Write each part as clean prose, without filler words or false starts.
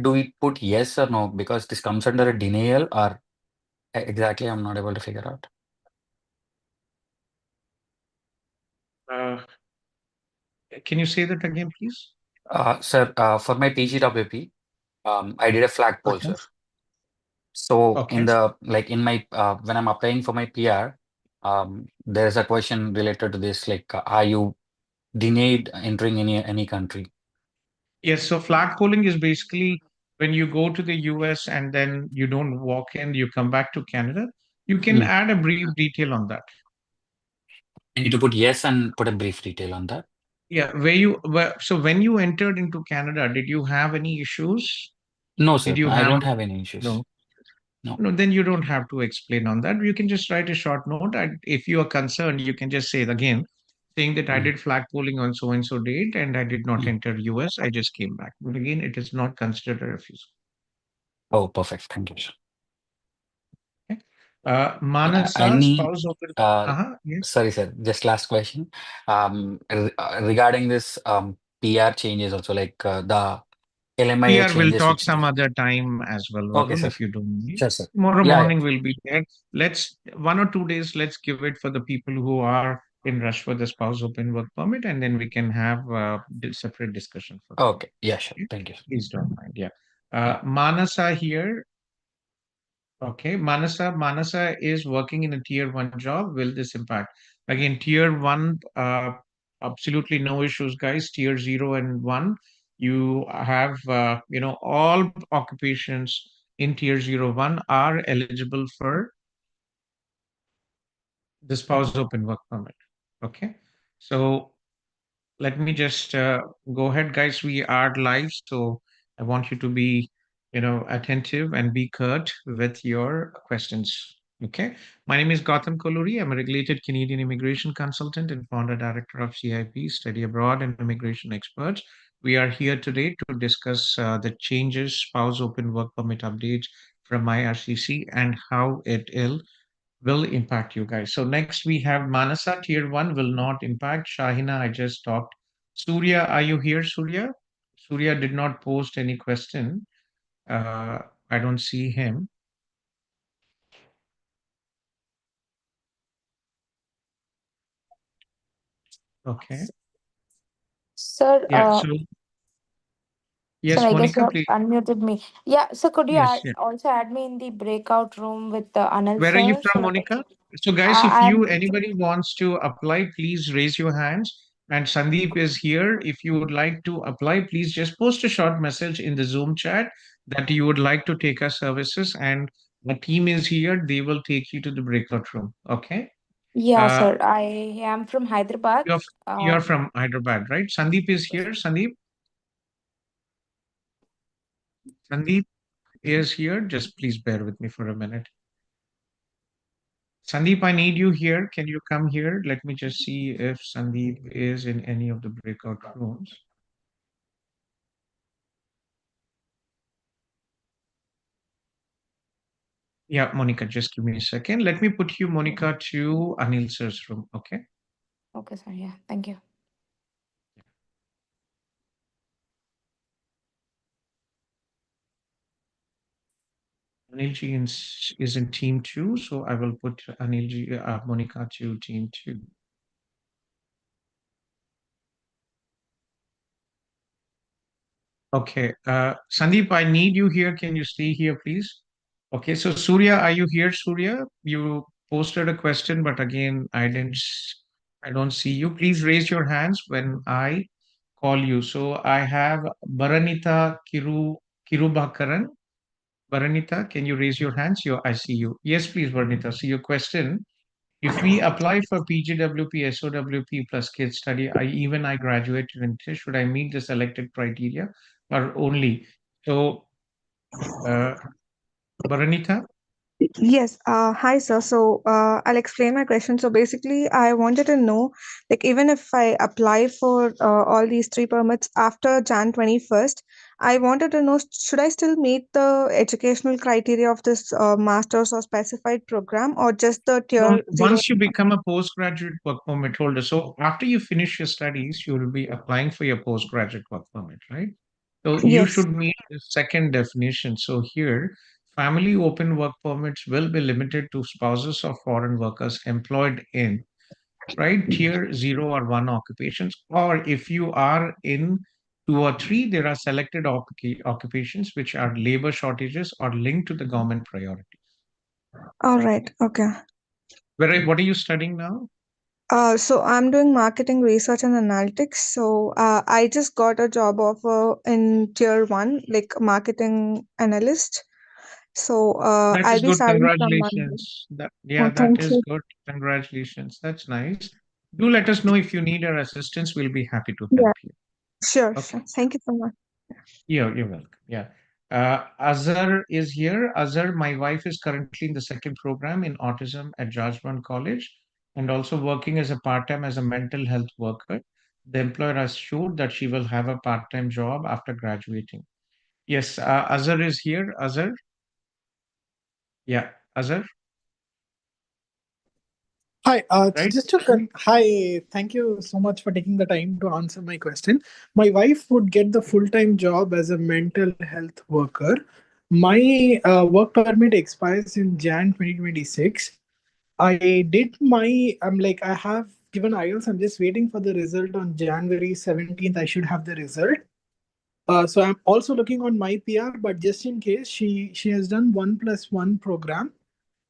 do we put yes or no? Because this comes under a denial or exactly, I'm not able to figure out. Uh, can you say that again, please? Sir, for my PGWP, I did a flag poll, Okay. sir. So in Okay. the like in my when I'm applying for my PR, there's a question related to this, like, are you denied entering any country? Yes. So flag polling is basically when you go to the US and then you don't walk in, you come back to Canada. You can Mm. add a brief detail on that. I need to put yes and put a brief detail on that. Yeah. So when you entered into Canada, did you have any issues? No, Did sir, you I have don't have any issues. no? No. No, then you don't have to explain on that. You can just write a short note. And if you are concerned, you can just say it again, saying that I Mm. did flag polling on so and so date and I did not Mm. enter US. I just came back. But again, it is not considered a refusal. Oh, perfect. Thank you, sir. Okay. I Manasa, need, spouse open. uh, Yes. sorry, sir, just last question. Regarding this PR changes also, like the LMIA PR will changes, talk which some other time as well, okay, Varun, sir. if you don't mind. Sure, sir. Tomorrow Yeah, yeah. morning will be there. Let's 1 or 2 days, let's give it for the people who are in rush for the spouse open work permit, and then we can have separate discussion for tomorrow. Okay. Yeah, sure. Okay? Thank you, sir. Please don't mind. Yeah. Yeah. Manasa here. Okay. Manasa is working in a tier one job. Will this impact? Again, tier one, absolutely no issues, guys. Tier zero and one, you have, all occupations in tier zero one are eligible for the spouse open work permit. Okay. So let me just go ahead, guys. We are live, so I want you to be, attentive and be curt with your questions. Okay. My name is Gautam Koluri. I'm a regulated Canadian immigration consultant and founder director of CIP, Study Abroad and Immigration Experts. We are here today to discuss the changes, spouse open work permit updates from IRCC and how it will impact you guys. So next we have Manasa, tier one will not impact. Shahina, I just talked. Surya, are you here, Surya? Surya did not post any question. Uh, I don't see him. Okay. Sir, Yeah. So sir, yes, I guess you Monica, have please. unmuted me. Yeah, so could you Yes. Yeah. also add me in the breakout room with Anil Where are you sir so from, that Monica? So guys, if you I'm anybody wants to apply, please raise your hands. And Sandeep is here. If you would like to apply, please just post a short message in the Zoom chat that you would like to take our services, and the team is here. They will take you to the breakout room. Okay. yeah, Uh, sir. I am from Hyderabad. you're Uh, you're from Hyderabad, right? Sandeep is here. Sandeep is here. Just please bear with me for a minute. Sandeep, I need you here. Can you come here? Let me just see if Sandeep is in any of the breakout rooms. Yeah, Monica, just give me a second. Let me put you, Monica, to Anil sir's room. Okay. okay, sir. Yeah, thank you. Anilji is in team two, so I will put Monica to team two. Okay. Sandeep, I need you here. Can you stay here, please? Okay. So Surya, are you here, Surya? You posted a question, but again, I don't see you. Please raise your hands when I call you. So I have Baranita Kirubakaran. Baranita, can you raise your hands? I see you. Yes, please, Baranita. So your question, if we apply for PGWP, SOWP plus kids study, I graduated in this, should I meet the selected criteria or only? So, uh, Baranita, Yes, hi sir. So I'll explain my question. So basically, I wanted to know, like, even if I apply for all these three permits after Jan 21st, I wanted to know, should I still meet the educational criteria of this master's or specified program, or just the no, tier zero? once you become a postgraduate work permit holder, so after you finish your studies, you will be applying for your postgraduate work permit, right? So you Yes. should meet the second definition. So here, family open work permits will be limited to spouses of foreign workers employed in right tier 0 or 1 occupations, or if you are in 2 or 3, there are selected occupations which are labor shortages or linked to the government priority. All right. Okay. What are you studying now? So I'm doing marketing research and analytics. So I just got a job offer in tier one, like marketing analyst. So That I'll is be good. starting from Monday. Congratulations. Oh, That thank is you. good. Congratulations. That's nice. Do let us know if you need our assistance. We'll be happy to help Yeah, you. sure, Okay. sure. Thank you so much. You're welcome. Yeah. Azhar is here. Azhar, my wife is currently in the second program in autism at George Brown College and also working as a part-time as a mental health worker. The employer assured that she will have a part-time job after graduating. Yes, Azhar is here. Azhar? Yeah, Azhar, Hi, right? hi, thank you so much for taking the time to answer my question. My wife would get the full-time job as a mental health worker. My work permit expires in Jan 2026. I did I'm like, I have given IELTS. I'm just waiting for the result on January 17th. I should have the result. So I'm also looking on my PR, but just in case, she has done 1+1 program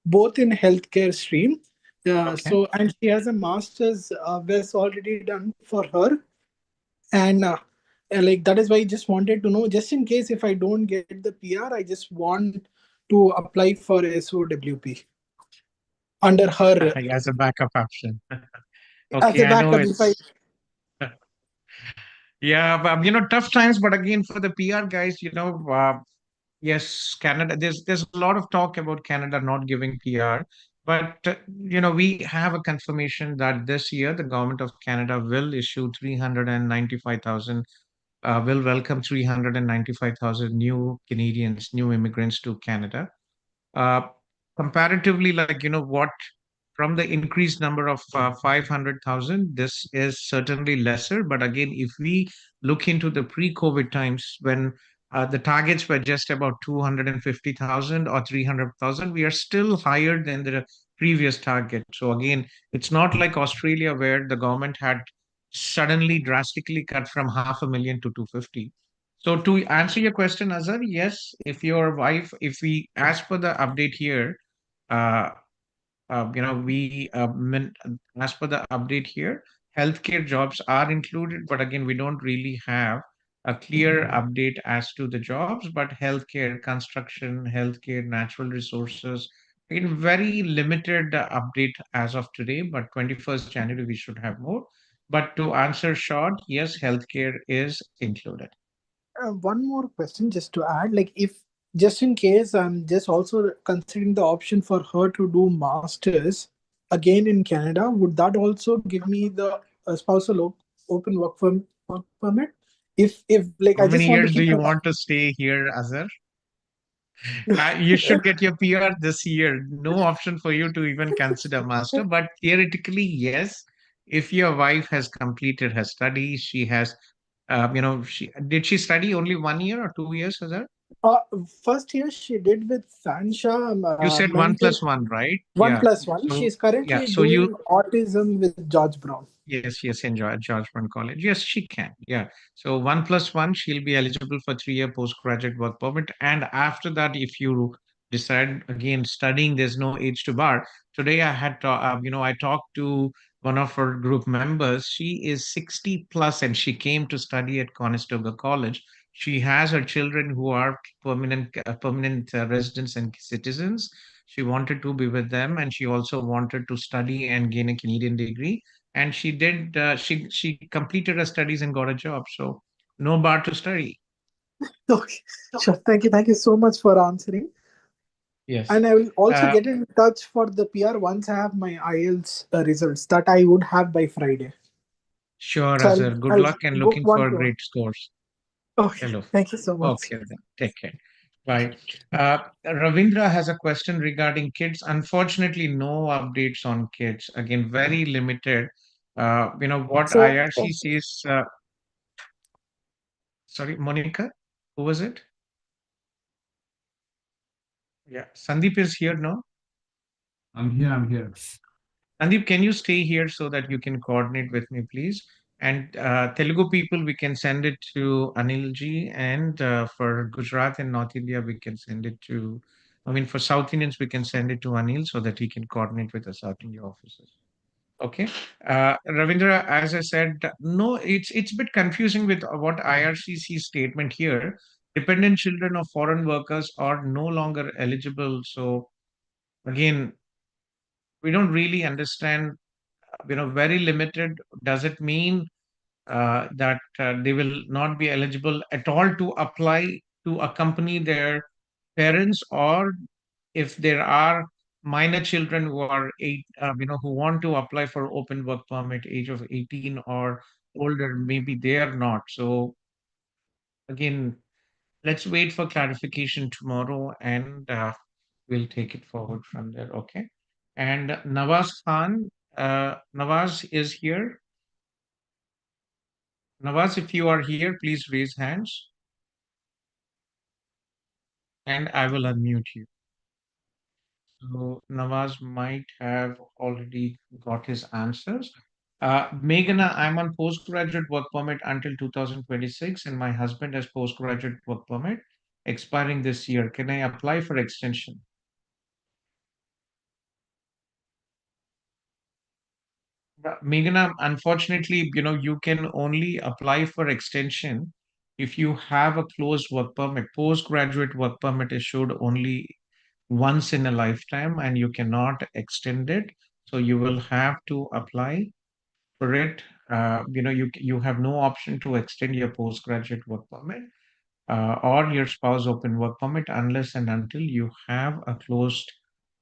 both in healthcare stream. Okay. And she has a master's was already done for her, and like that is why I just wanted to know, just in case if I don't get the PR, I just want to apply for SOWP under her As a backup option. as Okay, a I know backup. If I it's yeah, but tough times. But again, for the PR guys, yes, Canada. There's a lot of talk about Canada not giving PR, but we have a confirmation that this year the government of Canada will issue 395,000. Will welcome 395,000 new Canadians, new immigrants to Canada. Uh, Comparatively, like what from the increased number of 500,000, this is certainly lesser. But again, if we look into the pre-COVID times when the targets were just about 250,000 or 300,000, we are still higher than the previous target. So again, it's not like Australia where the government had suddenly drastically cut from 500,000 to 250. So to answer your question, Azhar, yes, if your wife, if we, as per the update here, uh, as per the update here, healthcare jobs are included, but again, we don't really have a clear update as to the jobs, but healthcare, construction, healthcare, natural resources, in very limited update as of today, but 21st January, we should have more. But to answer short, yes, healthcare is included. one more question just to add, like if just in case I'm just also considering the option for her to do masters again in Canada, would that also give me the open work permit? If like How I just many want to years do keep you an want to stay here, Azhar? You should get your PR this year. No option for you to even consider master, but theoretically, yes. If your wife has completed her studies, she has, she study only 1 year or 2 years, Azhar? uh, first year she did with Sansha You said one mental plus one, right? one Yeah. plus one. So She's yeah. currently So you doing autism with George Brown. yes, enjoy George Brown College. Yes, she can. Yeah. So 1+1, she'll be eligible for 3-year postgraduate work permit. And after that, if you decide again studying, there's no age to bar. Today, I talked to one of her group members. She is 60 plus, and she came to study at Conestoga College. She has her children who are permanent residents and citizens. She wanted to be with them, and she also wanted to study and gain a Canadian degree, and she did she completed her studies and got a job, so no bar to study. Okay, sure. Thank you so much for answering. Yes. And I will also uh, get in touch for the PR once I have my IELTS results that I would have by Friday. sure, So Azhar, good I'll luck and book looking one for to one. great scores. Okay, Hello. thank you so much. Okay, then take care. Bye. Ravindra has a question regarding kids. Unfortunately, no updates on kids, again very limited. What So IRC says, sorry, Monica. Who was it? Yeah, Sandeep is here now. I'm here. I'm here. Sandeep, can you stay here so that you can coordinate with me, please? And Telugu people, we can send it to Anil ji, and for Gujarat and North India, we can send it to. I mean, for South Indians, we can send it to Anil so that he can coordinate with the South India offices. Okay. Ravindra, as I said, no, it's a bit confusing with what IRCC statement here. Dependent children of foreign workers are no longer eligible. So again, we don't really understand, very limited. Does it mean that they will not be eligible at all to apply to accompany their parents, or if there are minor children who are who want to apply for open work permit age of 18 or older, maybe they are not. So again, let's wait for clarification tomorrow, and we'll take it forward from there. Okay. And Nawaz Khan, Nawaz is here. Nawaz, if you are here, please raise hands and I will unmute you. So Nawaz might have already got his answers. Meghana, I'm on postgraduate work permit until 2026, and my husband has postgraduate work permit expiring this year. Can I apply for extension? Meghana, unfortunately, you can only apply for extension if you have a closed work permit. Postgraduate work permit is issued only once in a lifetime and you cannot extend it. So you will have to apply for it. You have no option to extend your postgraduate work permit or your spouse open work permit unless and until you have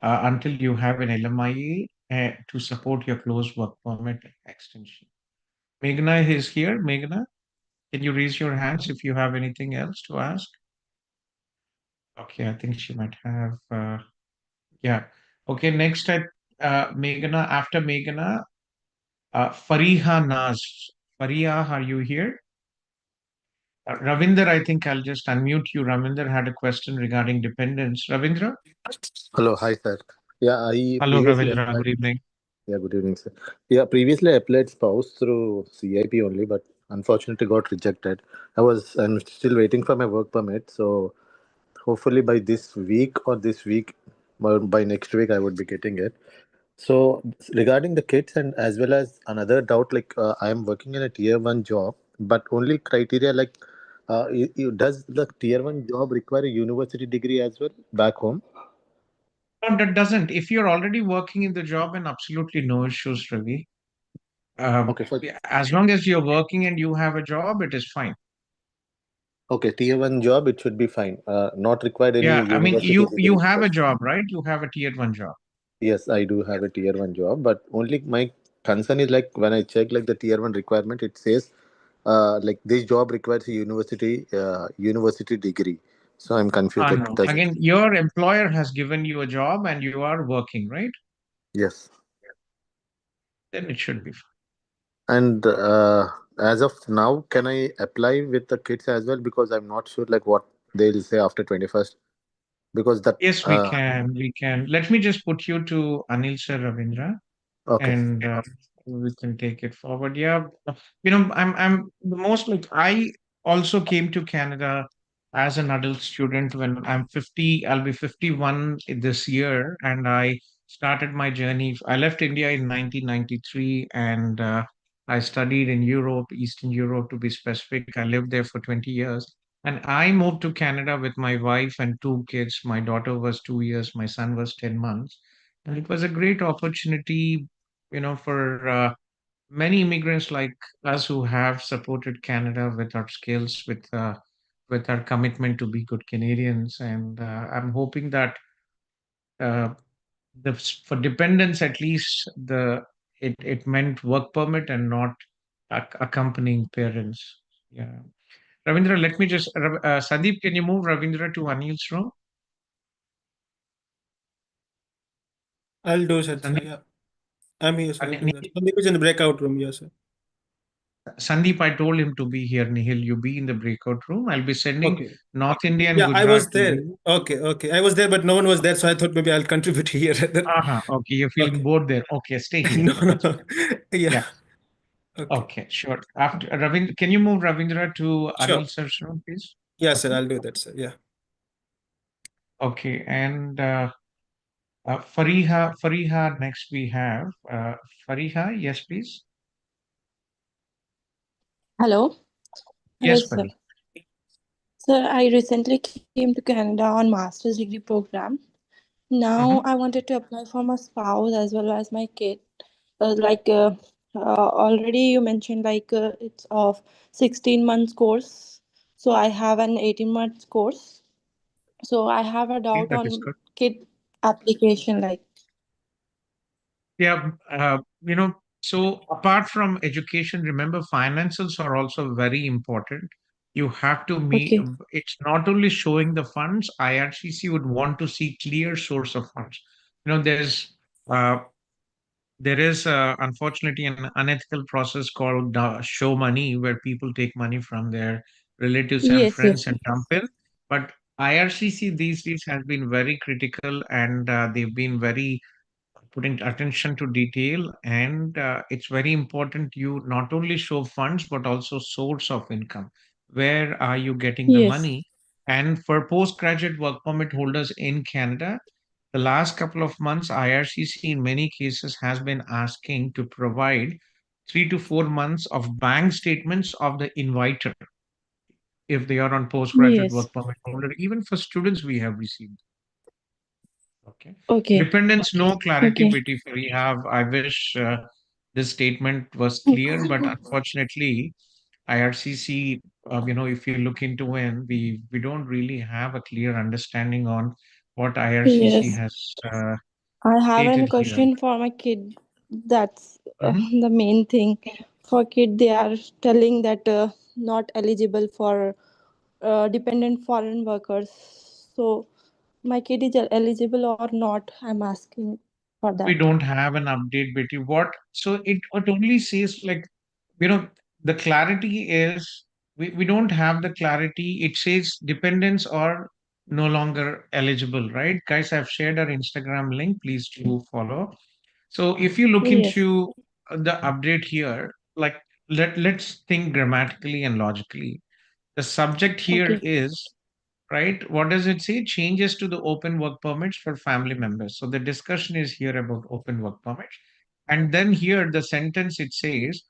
until you have an LMIA to support your closed work permit extension. Meghna is here. Meghna, can you raise your hands if you have anything else to ask? Okay, I think she might have. Yeah. Okay, next at Meghna, after Meghna, Fariha Naz. Fariha, are you here? Ravinder, I think I'll just unmute you. Ravinder had a question regarding dependence. Ravindra? Hello, hi sir. Yeah, I Hello, previously Ravindra. applied. Good evening. Yeah, good evening, sir. Yeah, previously I applied spouse through CIP only, but unfortunately got rejected. I'm still waiting for my work permit, so hopefully by this week or this week, or by next week, I would be getting it. So regarding the kids and as well as another doubt, like I am working in a tier one job, but only criteria like, does the tier one job require a university degree as well back home? No, that doesn't. If you're already working in the job, and absolutely no issues, Ravi. Okay, for As long as you're working and you have a job, it is fine. okay, tier one job, it should be fine. Not required any Yeah, I mean, university you degree. have a job, right? You have a tier one job. Yes, I do have a tier one job, but only my concern is like when I check like the tier one requirement, it says like this job requires a university degree. So I'm confused. Like, No. does it? Again, your employer has given you a job and you are working, right? Yes. Then it should be fine. And as of now, can I apply with the kids as well? Because I'm not sure like what they'll say after 21st. Because that Yes, we can. We can. Let me just put you to Anil Sir, Ravindra, okay. and we can take it forward. Yeah, I'm the most like I also came to Canada as an adult student when I'm 50. I'll be 51 this year, and I started my journey. I left India in 1993, and I studied in Europe, Eastern Europe to be specific. I lived there for 20 years. And I moved to Canada with my wife and two kids. My daughter was 2 years, my son was 10 months. And it was a great opportunity, for many immigrants like us who have supported Canada with our skills, with our commitment to be good Canadians. And I'm hoping that uh, for dependents, at least it meant work permit and not accompanying parents. Yeah. Ravindra, let me just, Sandeep, can you move Ravindra to Anil's room? I'll do that, sir. Sandeep, Yeah. I'm here, sir. I'll do Anil, that. Sandeep is in the breakout room. Yes, sir. Sandeep, I told him to be here. Nihil, you be in the breakout room. I'll be sending Okay. North India and Yeah, I was Gujarat to there. you. Okay, okay. I was there, but no one was there, so I thought maybe I'll contribute here. Okay, you're feeling Okay. bored there. Okay, stay here. No, That's no. Yeah. yeah. Okay. Okay, sure. After Ravindra, can you move Ravindra to Sure. Anil sir's room, please? Yeah, sir. Okay. I'll do that, sir. Yeah. Okay, and Fariha next we have Fariha. Yes, please. Hello. Hello, Yes, sir. Fariha. Sir, I recently came to Canada on master's degree program. Now Mm-hmm. I wanted to apply for my spouse as well as my kid. Already you mentioned it's of 16 months course. So I have an 18 months course. So I have a Okay, doubt that is on good. kid application. Yeah, so apart from education, remember finances are also very important. You have to meet, Okay. it's not only showing the funds, IRCC would want to see clear source of funds. You know, uh, there is unfortunately an unethical process called show money where people take money from their relatives and Yes. friends Yes. and dump in. But IRCC these days has been very critical, and they've been very putting attention to detail, and it's very important you not only show funds but also source of income. Where are you getting the Yes. money? And for postgraduate work permit holders in Canada, the last couple of months IRCC in many cases has been asking to provide 3 to 4 months of bank statements of the inviter if they are on postgraduate Yes. work permit holder. Even for students we have received. Okay. Okay. Dependents, no clarity, Okay. Betty. We have, I wish this statement was clear, but unfortunately, IRCC, if you look into it, we don't really have a clear understanding on what IRCC Yes. has I have a stated here. question for my kid. That's Mhm. the main thing. For kid, they are telling that not eligible for dependent foreign workers. So my kid is eligible or not? I'm asking for We that. don't have an update, Betty. So it only says like, you know, the clarity is we don't have the clarity. It says dependents are no longer eligible, right? Guys, I've shared our Instagram link. Please do follow. So if you look Yes. into the update here, like let's think grammatically and logically. The subject here Okay. is right? What does it say? Changes to the open work permits for family members. So the discussion is here about open work permits. And then here, the sentence it says,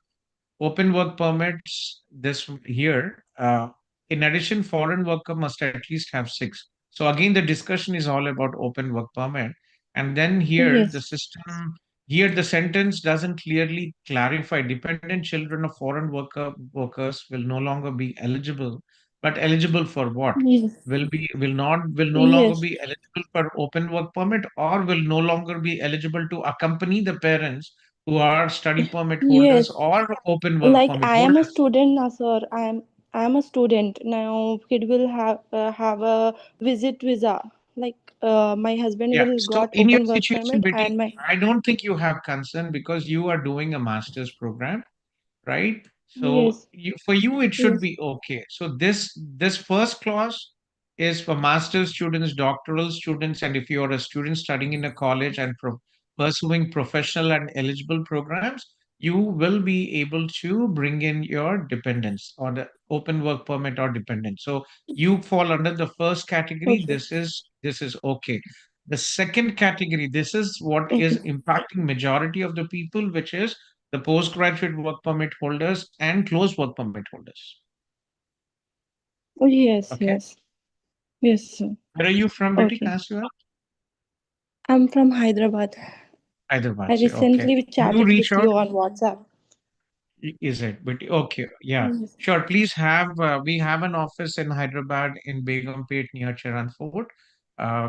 open work permits this here. In addition, foreign worker must at least have six. So again, the discussion is all about open work permit. And then here, the Yes. system, here the sentence doesn't clearly clarify dependent children of foreign workers will no longer be eligible, but eligible for what? Yes. Will no longer Yes. be eligible for open work permit, or will no longer be eligible to accompany the parents who are study permit holders Yes. or open work Like permit I am a holders. student now, sir. I am a student now. Kid will have a visit visa. My husband Yeah. will So got in your open work situation, permit Betty, and my I don't think you have concern because you are doing a master's program, right? So yes. for you, it should Yes. be okay. So this first clause is for master's students, doctoral students, and if you are a student studying in a college and pursuing professional and eligible programs, you will be able to bring in your dependents or the open work permit or dependent. So you fall under the first category. Okay. This is okay. The second category, this is what is Okay. impacting majority of the people, which is the postgraduate work permit holders and closed work permit holders. Oh yes. Okay. Yes. Yes, sir. Where are you from, Betty? Can Okay. I ask you that? I'm from Hyderabad. I Hyderabad. Say, okay. recently Do chatted reach with out. you on WhatsApp. Is it? But okay. Yeah. Yes. Sure. Please we have an office in Hyderabad in Begumpet near Charan Fort,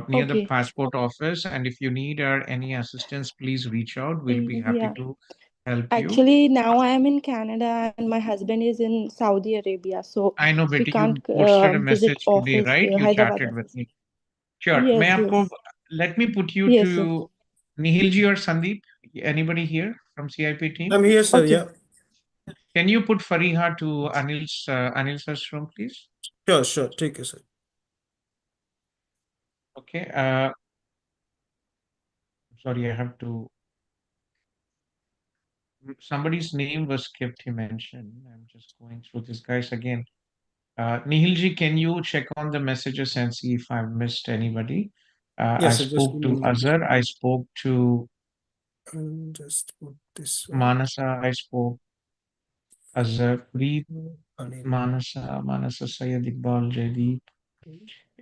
near the Okay. passport office. And if you need any assistance, please reach out. We'll be happy Yeah. to help you. Actually, now I am in Canada and my husband is in Saudi Arabia, so I know, he Betty, can't you posted a visit message today, office right? You Hyderabad chatted with office. me. Sure. Yes. Yes. Let me put you Yes, sir. to Nihilji or Sandeep. Anybody here from CIP team? I'm here, sir. Okay. Yeah. Can you put Fariha to Anil sir's room, please? Sure. Take it, sir. Okay. Sorry, I have to. Somebody's name was skipped. He mentioned. I'm just going through this, guys, again. Nihilji, can you check on the messages and see if I've missed anybody? I Yes, sir. Just spoke give me a to minute. Azhar. I spoke to I'll just put this one. Manasa. I spoke Azhar, Preet, Anil. Manasa, Syed Iqbal, Jaideep.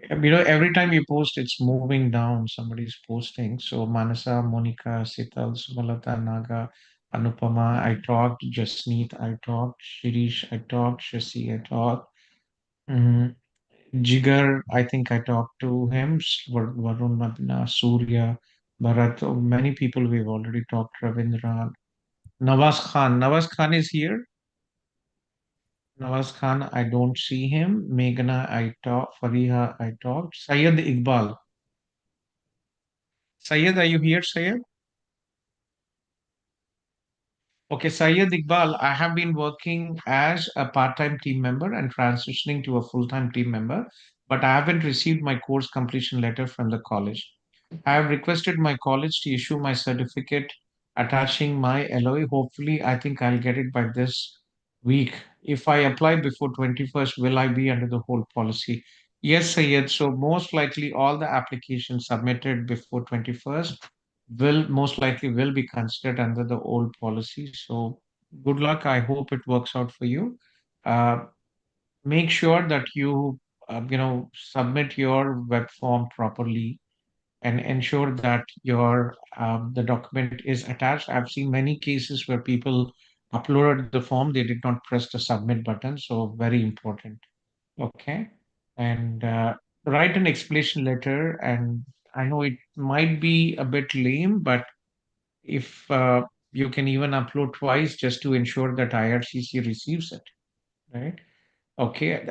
Every time you post, it's moving down. Somebody's posting. So Manasa, Monica, Sital, Sumalata, Naga, Anupama, I talked. Jasneet, I talked. Shirish, I talked. Shasi, I talked. Mm, Jigar, I think I talked to him. Varun, Madna, Surya, Bharat. Many people we've already talked. Ravindra, Nawaz Khan. Nawaz Khan is here. Nawaz Khan, I don't see him. Meghna, I talked. Fariha, I talked. Syed Iqbal. Syed, are you here, Syed? Okay, Syed Iqbal, I have been working as a part-time team member and transitioning to a full-time team member, but I haven't received my course completion letter from the college. I have requested my college to issue my certificate attaching my LOE. Hopefully, I think I'll get it by this week. If I apply before 21st, will I be under the whole policy? Yes, Sayed. So most likely all the applications submitted before 21st will most likely will be considered under the old policy. So good luck. I hope it works out for you. Uh, Make sure that you submit your web form properly and ensure that your the document is attached. I've seen many cases where people uploaded the form, they did not press the submit button, so very important. Okay, and write an explanation letter. And I know it might be a bit lame, but if you can even upload twice just to ensure that IRCC receives it, right? Okay.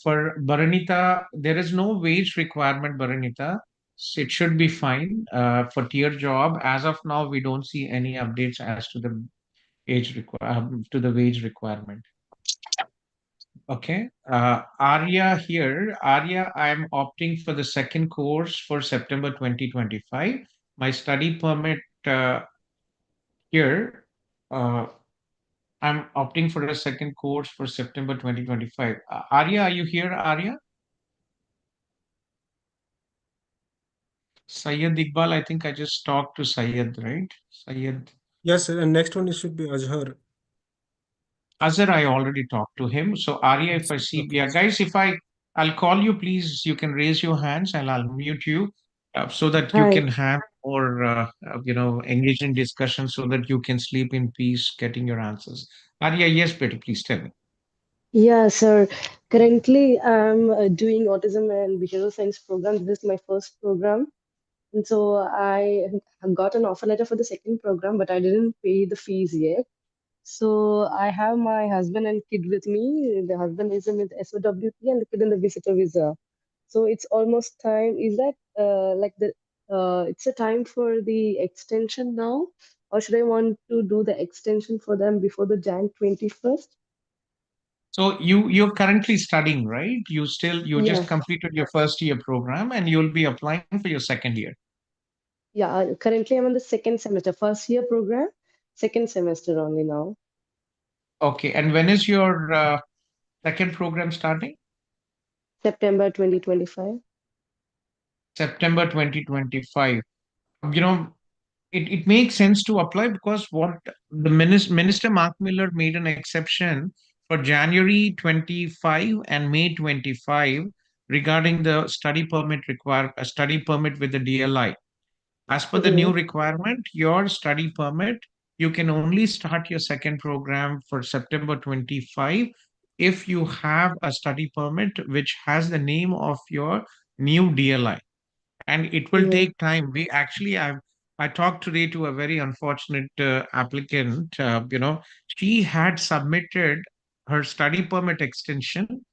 For Baranita, there is no wage requirement, Baranita. So it should be fine. For tier job, as of now, we don't see any updates as to the to the wage requirement. Okay. Arya here. Arya, I'm opting for the second course for September 2025. My study permit here. Uh, I'm opting for a second course for September 2025. Arya, are you here, Arya? Syed Iqbal, I think I just talked to Syed, right? Syed. Yes, sir. And next one it should be Azhar. Azhar, I already talked to him. So Arya, if I see, Okay. yeah, guys, I'll call you, please, you can raise your hands and I'll mute you so that you Hi. can have more, engaging discussion so that you can sleep in peace getting your answers. Arya, yes, Betty, please tell me. Yeah, sir. Currently, I'm doing autism and behavioral science program. This is my first program. And so I have got an offer letter for the second program, but I didn't pay the fees yet. So I have my husband and kid with me. The husband is in with SOWP and the kid in the visitor visa. So it's almost time. Is that it's a time for the extension now? Or should I want to do the extension for them before the Jan 21st? So you're currently studying, right? You just Yeah. completed your first year program and you'll be applying for your second year. Yeah, currently I'm on the second semester, first year program, second semester only now, Okay, and when is your second program starting? September 2025. September 2025. You know, it makes sense to apply because what the Minister Mark Miller made an exception for January 25 and May 25 regarding the study permit with the DLI. As per the new Mm-hmm. requirement, your study permit, you can only start your second program for September 25 if you have a study permit which has the name of your new DLI. And it will Mm-hmm. take time. I talked today to a very unfortunate applicant. She had submitted her study permit extension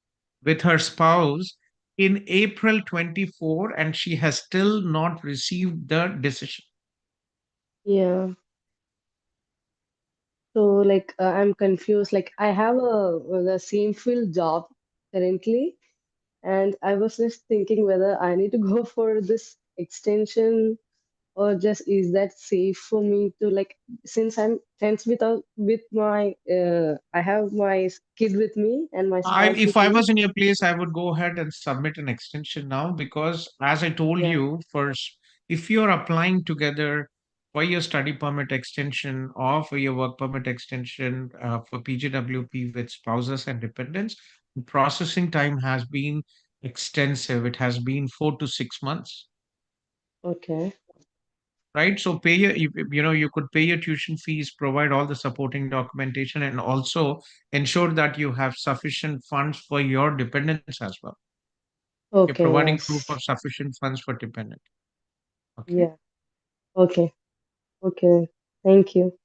with her spouse in April 24, and she has still not received the decision. Yeah. So like I'm confused. Like I have the same field job currently, and I was just thinking whether I need to go for this extension or just is that safe for me to like, since I'm tense with my I have my kid with me and my spouse If with I me. was in your place, I would go ahead and submit an extension now because, as I told Yeah. you, first, if you're applying together for your study permit extension or for your work permit extension for PGWP with spouses and dependents, the processing time has been extensive. It has been 4 to 6 months, Okay. right? So pay your, you could pay your tuition fees, provide all the supporting documentation, and also ensure that you have sufficient funds for your dependents as well. You're Okay. providing proof of Yes. sufficient funds for dependent. Okay. Yeah. Okay. Okay. Thank you.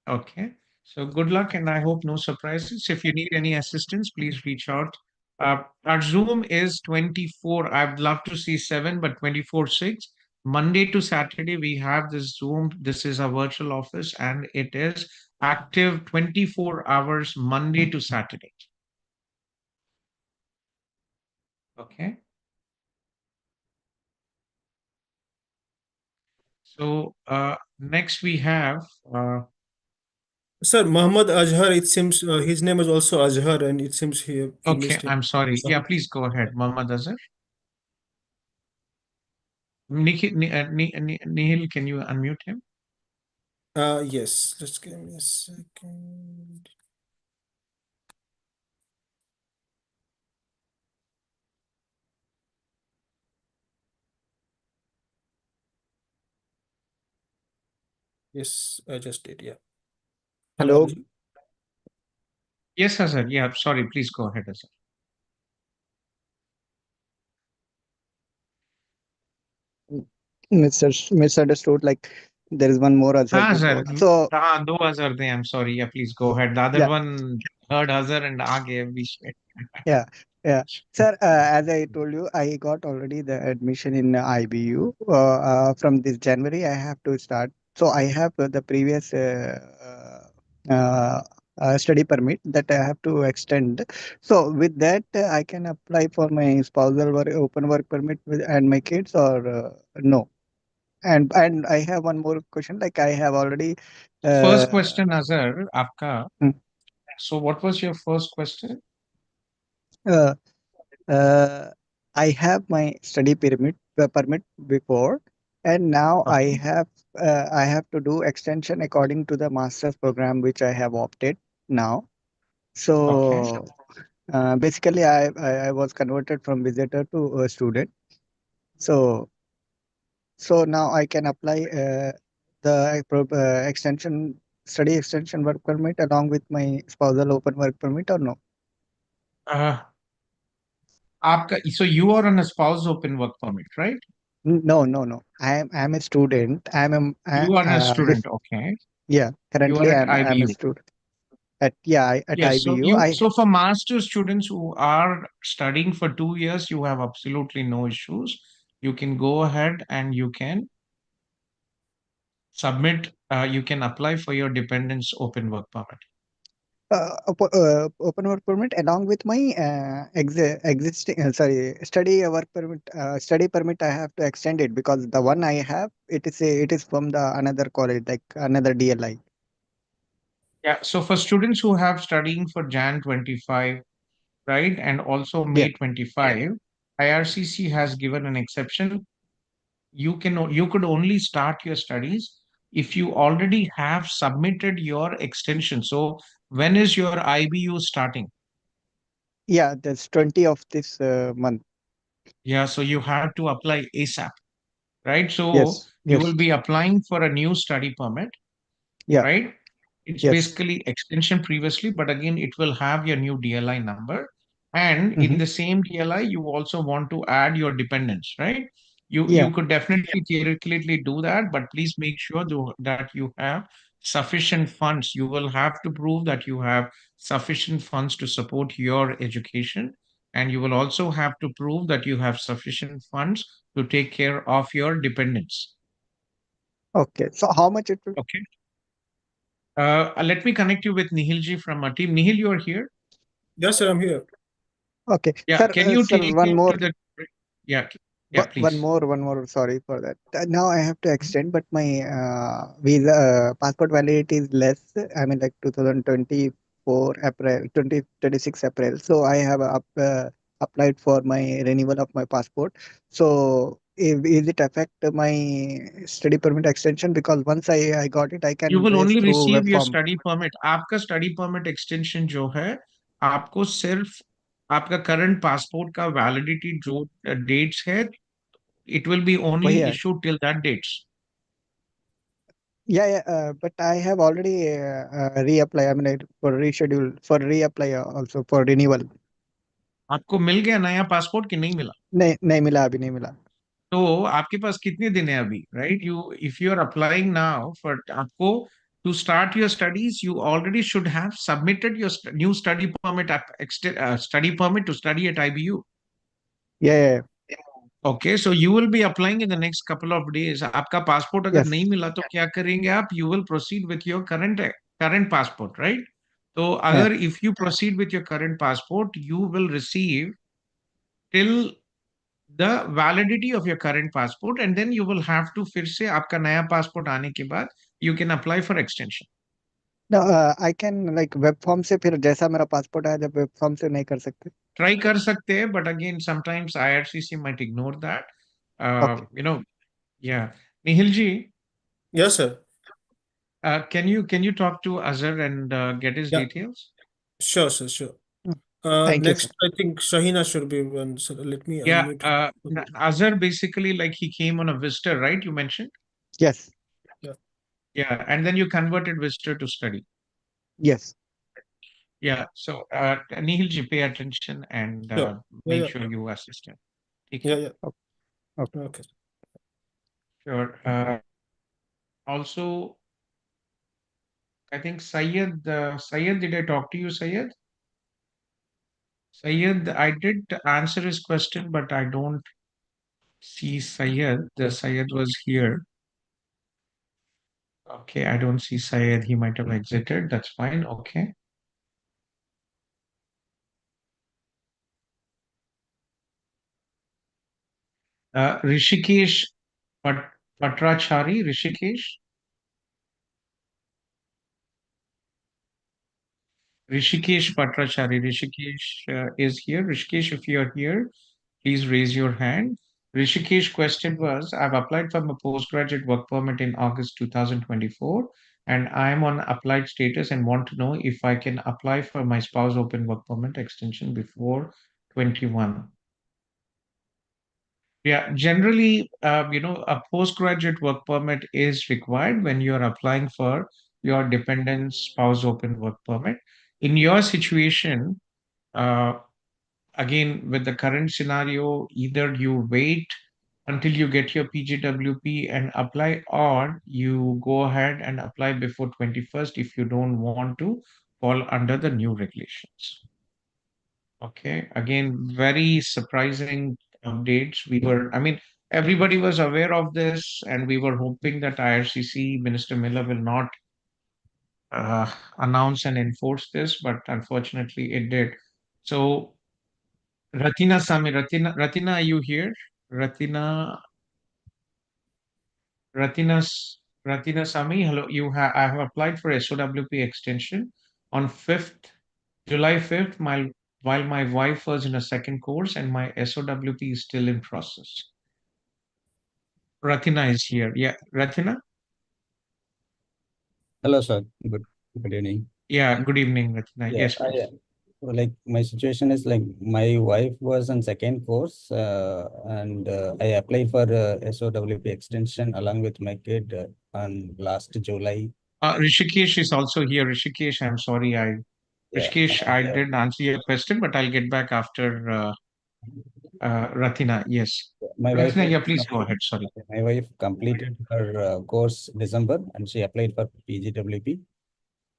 Okay. So good luck, and I hope no surprises. If you need any assistance, please reach out. Our Zoom is 24. I'd love to see 7, but 24/6. Monday to Saturday, we have this Zoom. This is a virtual office, and it is active 24 hours Monday to Saturday. Okay. So next we have Sir, Muhammad Azhar, it seems his name is also Azhar, and it seems he okay, missed it. I'm sorry. Yeah, Sorry. please go ahead, Muhammad Azhar. Nihil, can you unmute him? Yes, just give me a second. Yes, I just did. Yeah. Am I Hello, audible? Yes, Azhar. Yeah, sorry. Please go ahead, Azhar. misunderstood. Like there is one more Azhar हाँ sir before. So हाँ दो Azhar थे I'm sorry yeah please go ahead the other yeah, one heard Azhar and आ गए बीच में yeah, yeah. Sir, as I told you, I got already the admission in IBU. From this January, I have to start. So I have the previous study permit that I have to extend. So with that, I can apply for my spousal work, open work permit and my kids, or no. And I have one more question. Like I have already first uh, question Azhar आपका mm, so what was your first question uh, uh, I have my study permit before, and now okay I have to do extension according to the master's program which I have opted now. okay So basically, I was converted from visitor to a student. So so now I can apply the extension study extension work permit along with my spousal open work permit or no? uh, आपका so you are on a spouse open work permit right No, no, no. I'm a student. you are a student okay Yeah. you are Currently, at I'm a IBU student at at yes so IBU. you so for master students who are studying for 2 years you have absolutely no issues you can go ahead and you can submit you can apply for your dependents open work permit Open work permit along with my existing study work permit study permit. I have to extend it because the one I have it is from the another college, like another DLI. yeah so for students who have studying for jan 25 right and also Yeah. may 25 ircc has given an exception you could only start your studies if you already have submitted your extension so when is your ibu starting Yeah, that's 20 of this month. yeah so you have to apply asap right so Yes, you will yes. be applying for a new study permit Yeah, right? It's yes. basically extension previously, but again, it will have your new DLI number. And in Mm-hmm. the same DLI, you also want to add your dependents, right? You Yeah. could definitely theoretically do that, but please make sure that you have sufficient funds. You will have to prove that you have sufficient funds to support your education. And you will also have to prove that you have sufficient funds to take care of your dependents. Okay. So how much it will? Okay. Let me connect you with Nihilji from our team. Nihil, you are here. Yes, sir, I'm here. Okay, Yeah, sir. can you Sir, take one it more. to the? Yeah, yeah, One please. more, one more. Sorry for that. Now I have to extend, but my visa passport validity is less. I mean, like 2024 April, 2026 April. So I have applied for my renewal of my passport. So is it affect my study permit extension? Because once I got it, I You can will raise only through receive web your form. study permit. आपका study permit extension जो है, आपको सिर्फ आपका current passport का validity जो dates है, it will be only वही है. issued till that dates. Yeah, yeah, but I have already reapply. I mean, for reschedule, for reapply also for renewal. आपको मिल गया नया पासपोर्ट कि नहीं मिला? नहीं नहीं मिला, अभी नहीं मिला. तो आपके पास कितने दिन है अभी, right? You if you are applying now for आपको to start your studies, you already should have submitted your new study permit study permit to study at IBU. Yeah, yeah, Okay, so you will be applying in the next couple of days. आपका passport अगर yes, नहीं मिला तो क्या करेंगे आप? You will proceed with your current passport, right? तो yeah. अगर if you proceed with your current passport, you will receive till the validity of your current passport, and then you will have to फिर से आपका नया passport आने के बाद you can apply for extension. No, I can like web form से फिर जैसा मेरा पासपोर्ट आया जब वेब फॉर्म से नहीं कर सकते. Try कर सकते हैं, but again sometimes IRCC might ignore that. Okay. You know, yeah. Nihil ji, Yes, sir. can you talk to Azhar and get his Yeah, details? sure, sir, sure. Thank you, sir. Next, I think Shahina should be one. So let me Yeah, unmute her. Azhar basically like he came on a visitor, right? You mentioned. Yes, Yeah, Yeah, and then you converted visitor to study. yes. Yeah, so Nihil ji, pay attention and sure. Yeah, make yeah, sure you assist him. ठीक yeah, है? yeah. Okay. Okay. Sure. Also, I think Syed, Syed, did I talk to you, Syed? Syed, I did answer his question, but I don't see Syed. The Syed was here. Okay, I don't see Syed. He might have exited. That's fine. Okay. Rishikesh Patrachari, Rishikesh. Rishikesh Patrachari. Rishikesh is here. Rishikesh, if you're here, please raise your hand. Rishikesh question was, I've applied for my postgraduate work permit in August 2024, and I'm on applied status and want to know if I can apply for my spouse open work permit extension before 21. Yeah, generally, a postgraduate work permit is required when you're applying for your dependent spouse open work permit. In your situation, uh, again, with the current scenario, either you wait until you get your PGWP and apply, or you go ahead and apply before 21st if you don't want to fall under the new regulations. Okay, again, very surprising updates. I mean, everybody was aware of this, and we were hoping that IRCC, Minister Miller, will not announce and enforce this, but unfortunately it did. So, Ratina Sami, Ratina, are you here? Ratina, Ratina Sami, hello. I have applied for SOWP extension on 5th, July 5th, while my wife was in a second course and my SOWP is still in process. Ratina is here. Yeah, Ratina? Hello, sir. Good evening. Yeah, good evening, Ratina. Yeah, Yes, please. like my situation is like my wife was on second course, and I applied for SOWP extension along with my kid on last July. Rishikesh is also here. Rishikesh, I'm sorry, Yeah, Rishikesh, and, I didn't answer your question, but I'll get back after Ratina. Yes. my wife Ratina, was yeah, please go ahead. Sorry. my wife completed her course December and she applied for PGWP.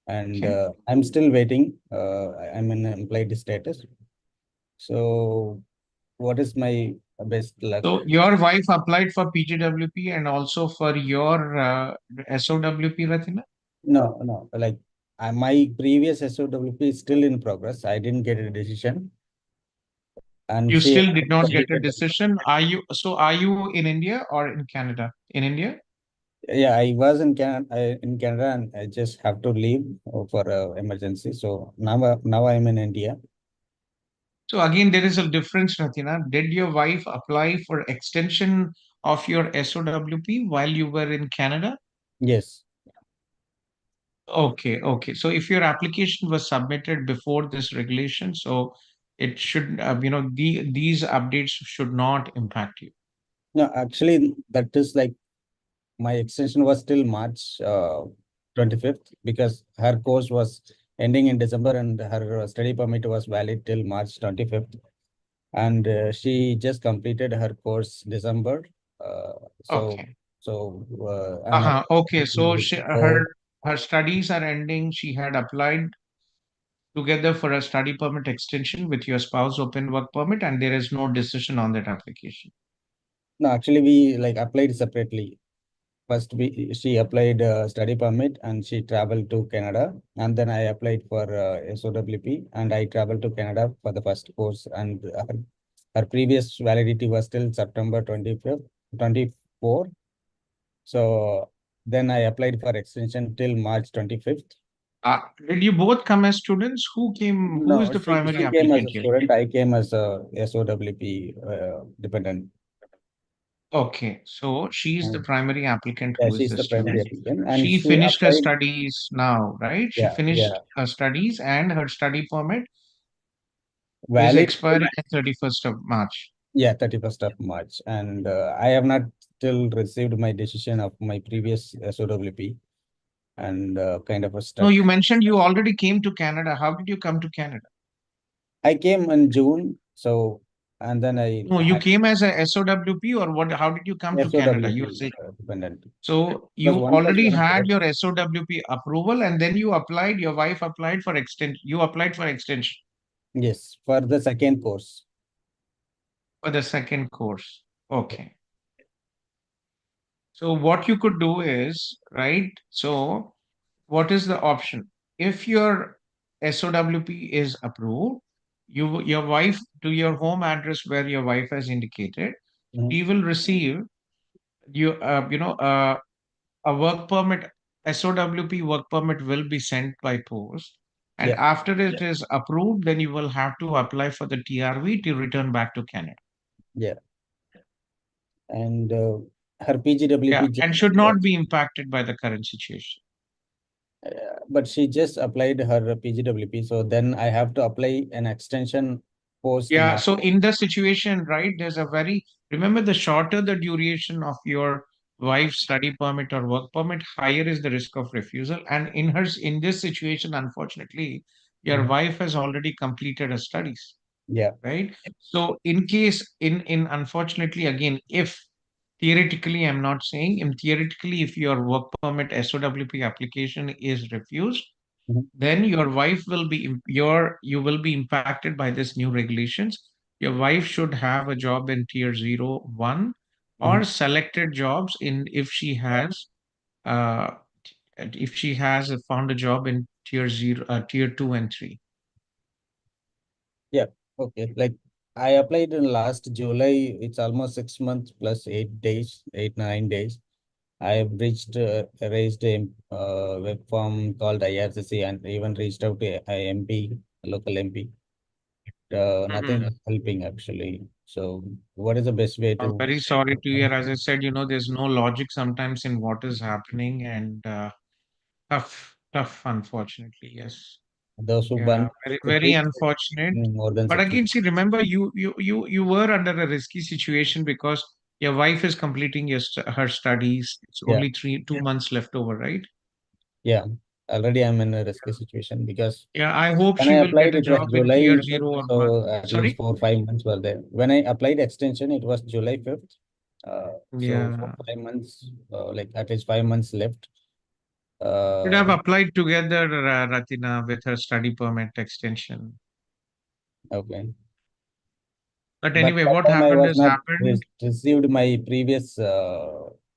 And Okay. I'm still waiting. I'm in employed status. So, what is my best luck? So your wife applied for PGWP and also for your SOWP, Ratina? No, like my previous SOWP is still in progress. I didn't get a decision, and You she still did not get a completed. decision. Are you in India or in Canada? In India? Yeah, I was in Canada, and I just have to leave for emergency. So now I'm in India. So again, there is a difference, Ratina. Did your wife apply for extension of your SOWP while you were in Canada? Yes. Okay, okay. So if your application was submitted before this regulation, so it should, these updates should not impact you. No, actually, that is like my extension was till March 25th, because her course was ending in December and her study permit was valid till March 25th. And she just completed her course December. Uh, so Okay. and Okay. So so her studies are ending. She had applied together for a study permit extension with your spouse open work permit, and there is no decision on that application. no, actually we like applied separately. First, she applied study permit and she traveled to Canada, and then I applied for SOWP and I traveled to Canada for the first course. And her previous validity was till September 25th, 24. So then I applied for extension till March 25th. Did you both come as students? Who came? Who is No, the primary she came as applicant a here? student. I came as a SOWP dependent. Okay, so she is the Mm. primary applicant Yeah, who is she's the the primary student. applicant, and She she finished her applied. studies now, right? She Yeah, finished yeah, her studies and her study permit is valid. expiring at 31st of March. Yeah, 31st of March. And I have not still received my decision of my previous SOWP, and kind of a No, stuck. you mentioned you already came to Canada. How did you come to Canada? I came in June, so, and then I No, you had came as a SOWP or what? How did you come to Canada? You SOWP say dependent. so It was you 1 + already 1 had course. your SOWP approval and then you applied, your wife applied for extension. You applied for extension Yes, for the second course. for the second course. Okay. So what you could do is, right? So what is the option? If your SOWP is approved, your wife to your home address where your wife has indicated, Mhm. she will receive you a work permit, SOWP work permit will be sent by post. And Yeah, after it is approved, then you will have to apply for the TRV to return back to Canada. yeah. And her Yeah, PGWP and just, should not be impacted by the current situation. but she just applied her PGWP, so then I have to apply an extension post Yeah, March. so in the situation, right, there's a very, remember the shorter the duration of your wife's study permit or work permit, higher is the risk of refusal. And in this situation, unfortunately, your Mhm. wife has already completed her studies, Yeah. right? So in case in unfortunately again, if theoretically, I'm not saying, theoretically, if your work permit SOWP application is refused, Mhm. then your wife will be you will be impacted by this new regulations. Your wife should have a job in tier 0 1 or Mhm. selected jobs in uh if she has found a job in tier 2 and 3. Yeah. Okay. Like I applied in last July. It's almost 6 months plus 8 days, 8, 9 days. I have raised a web form called IRCC and even reached out to a MP, local MP. Nothing Mhm. is helping actually. So what is the best way I'm to? very sorry to hear. As I said, there's no logic sometimes in what is happening, and tough, unfortunately. Yes. Those who Yeah, burn very, to very keep unfortunate. more than But 6 months. again, see, remember, you were under a risky situation because your wife is completing her studies. It's Yeah. only 2 months left over, right? Yeah. Already I'm in a risky situation because Yeah, I hope when she I will get applied, a it was job in July tier 5th, 0 or 1. so at least Sorry? 4, 5 months were there. When I applied extension, it was July 5th. So for Yeah. 5 months, like at least 5 months left. Should have Uh, applied together, Ratina, with her study permit extension. okay. But But anyway, that what time I happened was is not happened. received my previous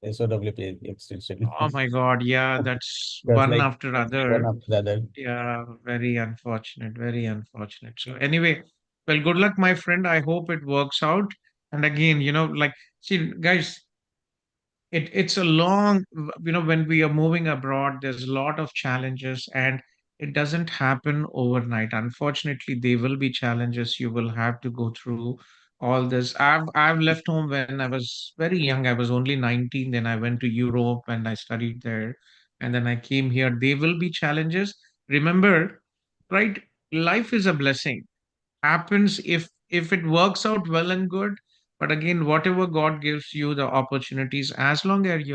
SOWP extension. Oh my God, yeah, that's That's one like after one other. after the other. Yeah, very unfortunate, very unfortunate. So anyway, well, good luck, my friend. I hope it works out. And again, like, see, guys, it's a long, when we are moving abroad, there's a lot of challenges, and it doesn't happen overnight. Unfortunately, there will be challenges. You will have to go through all this. I've left home when I was very young. I was only 19. Then I went to Europe and I studied there, and then I came here. There will be challenges. Remember, right? Life is a blessing. Happens if it works out well and good. But again, whatever God gives you the opportunities, as long as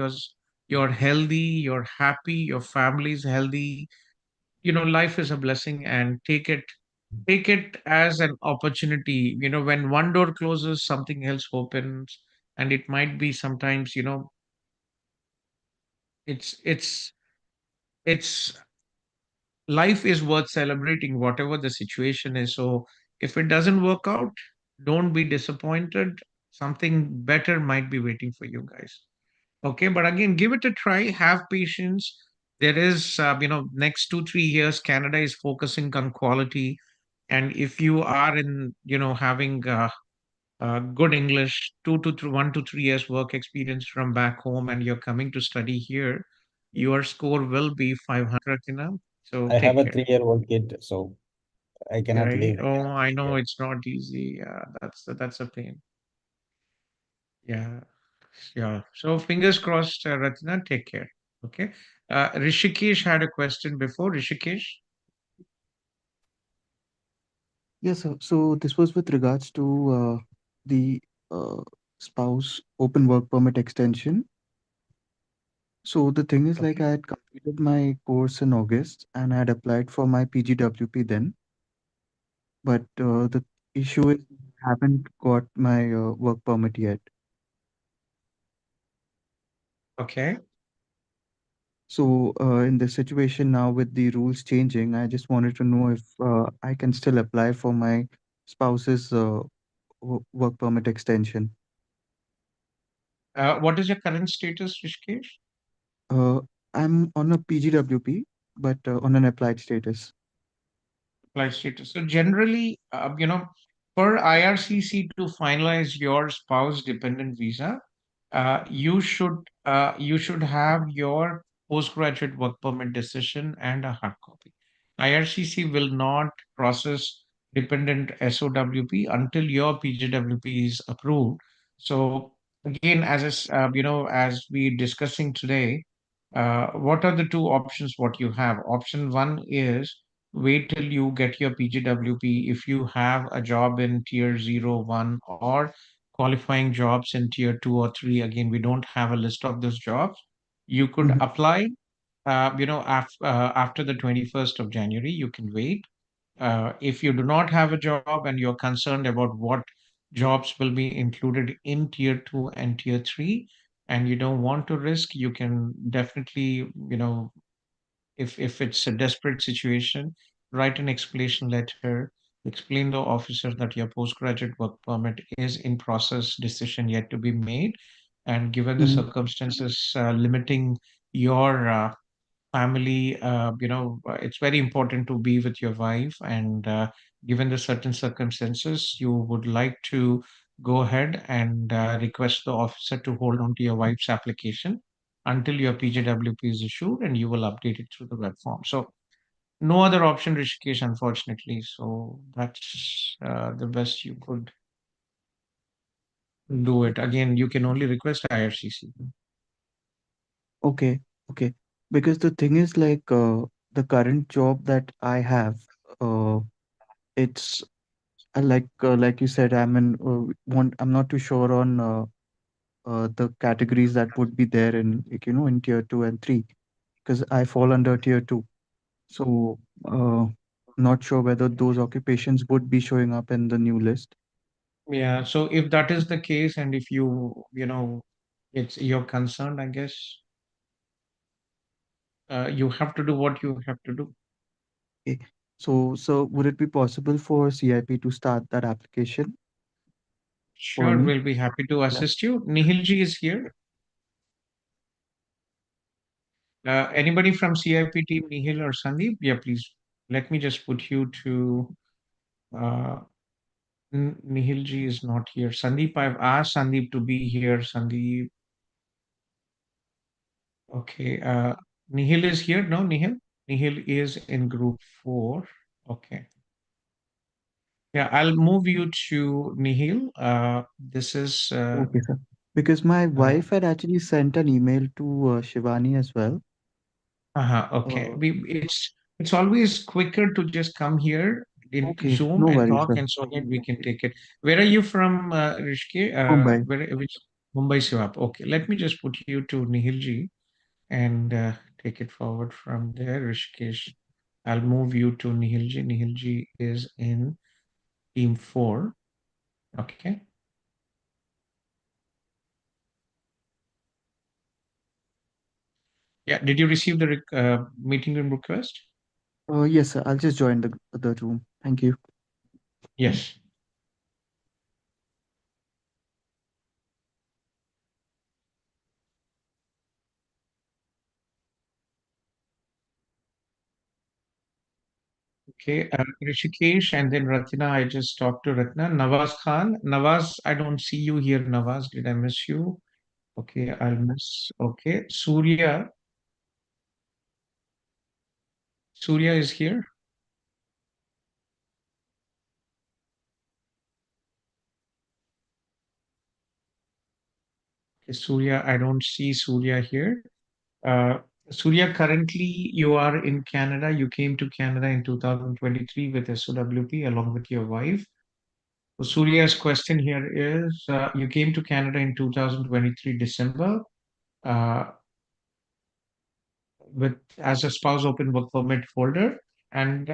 you're healthy, you're happy, your family is healthy, life is a blessing. And take it as an opportunity. When one door closes, something else opens. And it might be sometimes, it's it's life is worth celebrating, whatever the situation is. So if it doesn't work out, don't be disappointed. Something better might be waiting for you guys. Okay, but again, give it a try. Have patience. There is, next 2 3 years, Canada is focusing on quality. And if you are in, having good English, 1 to 3 years work experience from back home, and you're coming to study here, your score will be 500, So I have take a care. 3-year-old kid, so I cannot Right? leave Oh, I know here. it's not easy. Yeah, that's a pain. Yeah, yeah. So fingers crossed, Ratina. Take care. Okay. Rishikesh had a question before. Rishikesh. Yes, so this was with regards to the uh, spouse open work permit extension. So the thing is, like, Okay. I had completed my course in August and I had applied for my PGWP then, but the issue is I haven't got my work permit yet. Okay. So in this situation now with the rules changing, I just wanted to know if I can still apply for my spouse's work permit extension. What is your current status, Rishikesh? Uh, I'm on a PGWP, but on an applied status. Applied status. So generally, for IRCC to finalize your spouse dependent visa, you should have your postgraduate work permit decision and a hard copy. IRCC will not process dependent SOWP until your PGWP is approved. So again, as we discussing today, what are the two options what you have? Option one is wait till you get your PGWP if you have a job in tier 0, 1, or qualifying jobs in tier 2 or 3. Again, we don't have a list of those jobs. You could Mhm. apply, after the 21st of January. You can wait. If you do not have a job and you're concerned about what jobs will be included in tier 2 and tier 3, and you don't want to risk, you can definitely, if it's a desperate situation, write an explanation letter, explain the officer that your postgraduate work permit is in process, decision yet to be made, and given the Mhm. circumstances limiting your family, it's very important to be with your wife, and given the certain circumstances, you would like to go ahead and request the officer to hold on to your wife's application until your PJWP is issued, and you will update it through the web form. So no other option, Rishikesh, unfortunately. So that's the best you could do it. Again, you can only request IRCC. Okay, okay. Because the thing is, like, the current job that I have, uh, it's like you said, I'm not too sure on the categories that would be there in, like, in tier two and three, because I fall under tier two. So, not sure whether those occupations would be showing up in the new list. Yeah, so if that is the case, and if it's you're concerned, I guess you have to do what you have to do. Okay. So would it be possible for CIP to start that application for Sure, me? we'll be happy to Yeah. assist you. Nihilji is here. Anybody from CIP team, Nihil or Sandeep? Yeah, please. Let me just put you to Nihil ji is not here. Sandeep, I've asked Sandeep to be here. Sandeep. Okay. Nihil is here. No, Nihil? Nihil is in group 4. Okay. Yeah, I'll move you to Nihil. This is Okay, sir. Because my uh, wife had actually sent an email to Shivani as well. okay. It's always quicker to just come here in Okay, Zoom no and worries, talk, sir. and so that we can take it. Where are you from, Rishike? Mumbai. Which Mumbai Siwap? Okay, let me just put you to Nihil ji and take it forward from there. Rishikesh, I'll move you to Nihil ji. Nihil ji is in team 4. Okay. Yeah. Did you receive the meeting room request? Yes, sir. I'll just join the room. Thank you. Yes. Okay, Rishikesh and then Ratna. I just talked to Ratna. Nawaz Khan. Nawaz, I don't see you here. Nawaz, did I miss you? Okay, I'll miss. Okay, Surya. Surya is here. Okay, Surya, I don't see Surya here. Uh, Surya, currently you are in Canada. You came to Canada in 2023 with SOWP along with your wife. So Surya's question here is, you came to Canada in 2023 December. Uh, with as a spouse open work permit holder and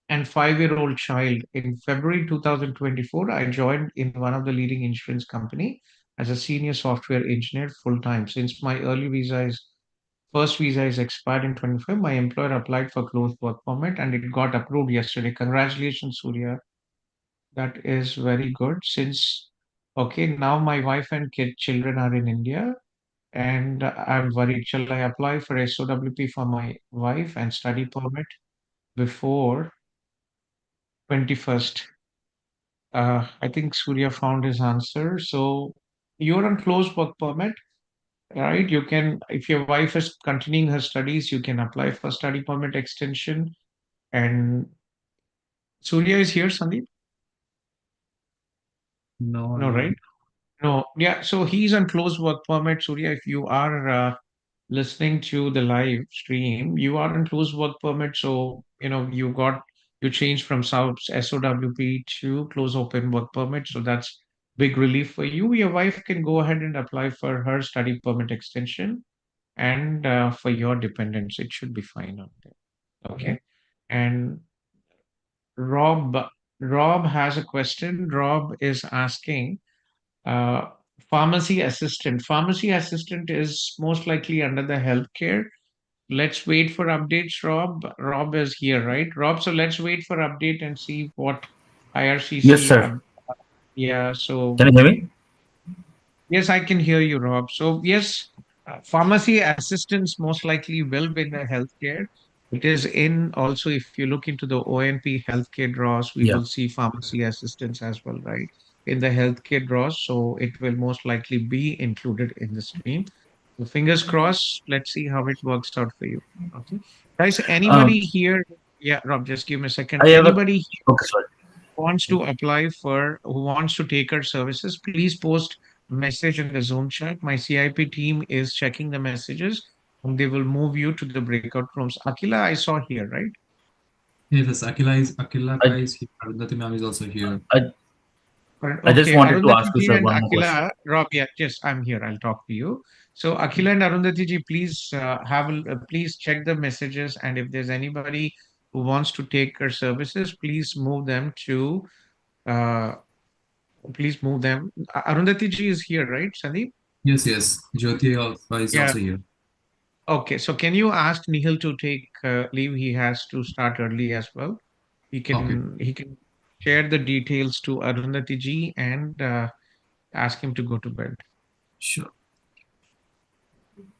and 5-year-old child. In February 2024, I joined in one of the leading insurance company as a senior software engineer full time. Since my first visa is expired in 25, my employer applied for closed work permit and it got approved yesterday. Congratulations, Surya. That is very good. Since okay, now my wife and children are in India and I'm worried. Shall I apply for SOWP for my wife and study permit before 21st? I think Surya found his answer. So you're on closed work permit, right? You can, if your wife is continuing her studies, you can apply for study permit extension. And Surya is here, Sandeep? No, No, no. right? No, yeah. So he's on closed work permit. Surya, if you are listening to the live stream, you are on closed work permit. So, you changed from SOWP to close open work permit. So that's big relief for you. Your wife can go ahead and apply for her study permit extension and for your dependents. It should be fine on there. Okay. And Rob, Rob has a question. Rob is asking, uh, pharmacy assistant. Pharmacy assistant is most likely under the healthcare. Let's wait for updates, Rob. Rob is here, right? Rob, so let's wait for update and see what Yes, IRCC. sir. Yeah, so Can you hear me? yes, I can hear you, Rob. So yes, pharmacy assistants most likely will be in the healthcare. It is in also, if you look into the ONP healthcare draws, we Yeah. will see pharmacy assistants as well, right? In the healthcare draws, so it will most likely be included in the stream. So fingers crossed. Let's see how it works out for you. Okay, guys. Anybody Um, here? Yeah, Rob. Just give me a second. I have a. Anybody Okay, sorry. wants to apply for, who wants to take our services, please post message in the Zoom chat. My CIP team is checking the messages and they will move you to the breakout rooms. Akila, I saw here, right? Yes, Akila I Kai is here. Arundhati ma'am is also here. I I just Okay, wanted to Arundhati ask you, ji sir, and one more question. Akila, Rob, yeah, yes, I'm here. I'll talk to you. So Akila and Arundhati ji, please please check the messages, and if there's anybody who wants to take our services, uh, please move them. Arundhati ji is here, right, Sandeep? Yes, yes. Jyoti also is Yeah. also here. Okay. So can you ask Nihil to take leave? He has to start early as well. Okay, He can share the details to Arundhati ji and ask him to go to bed. sure.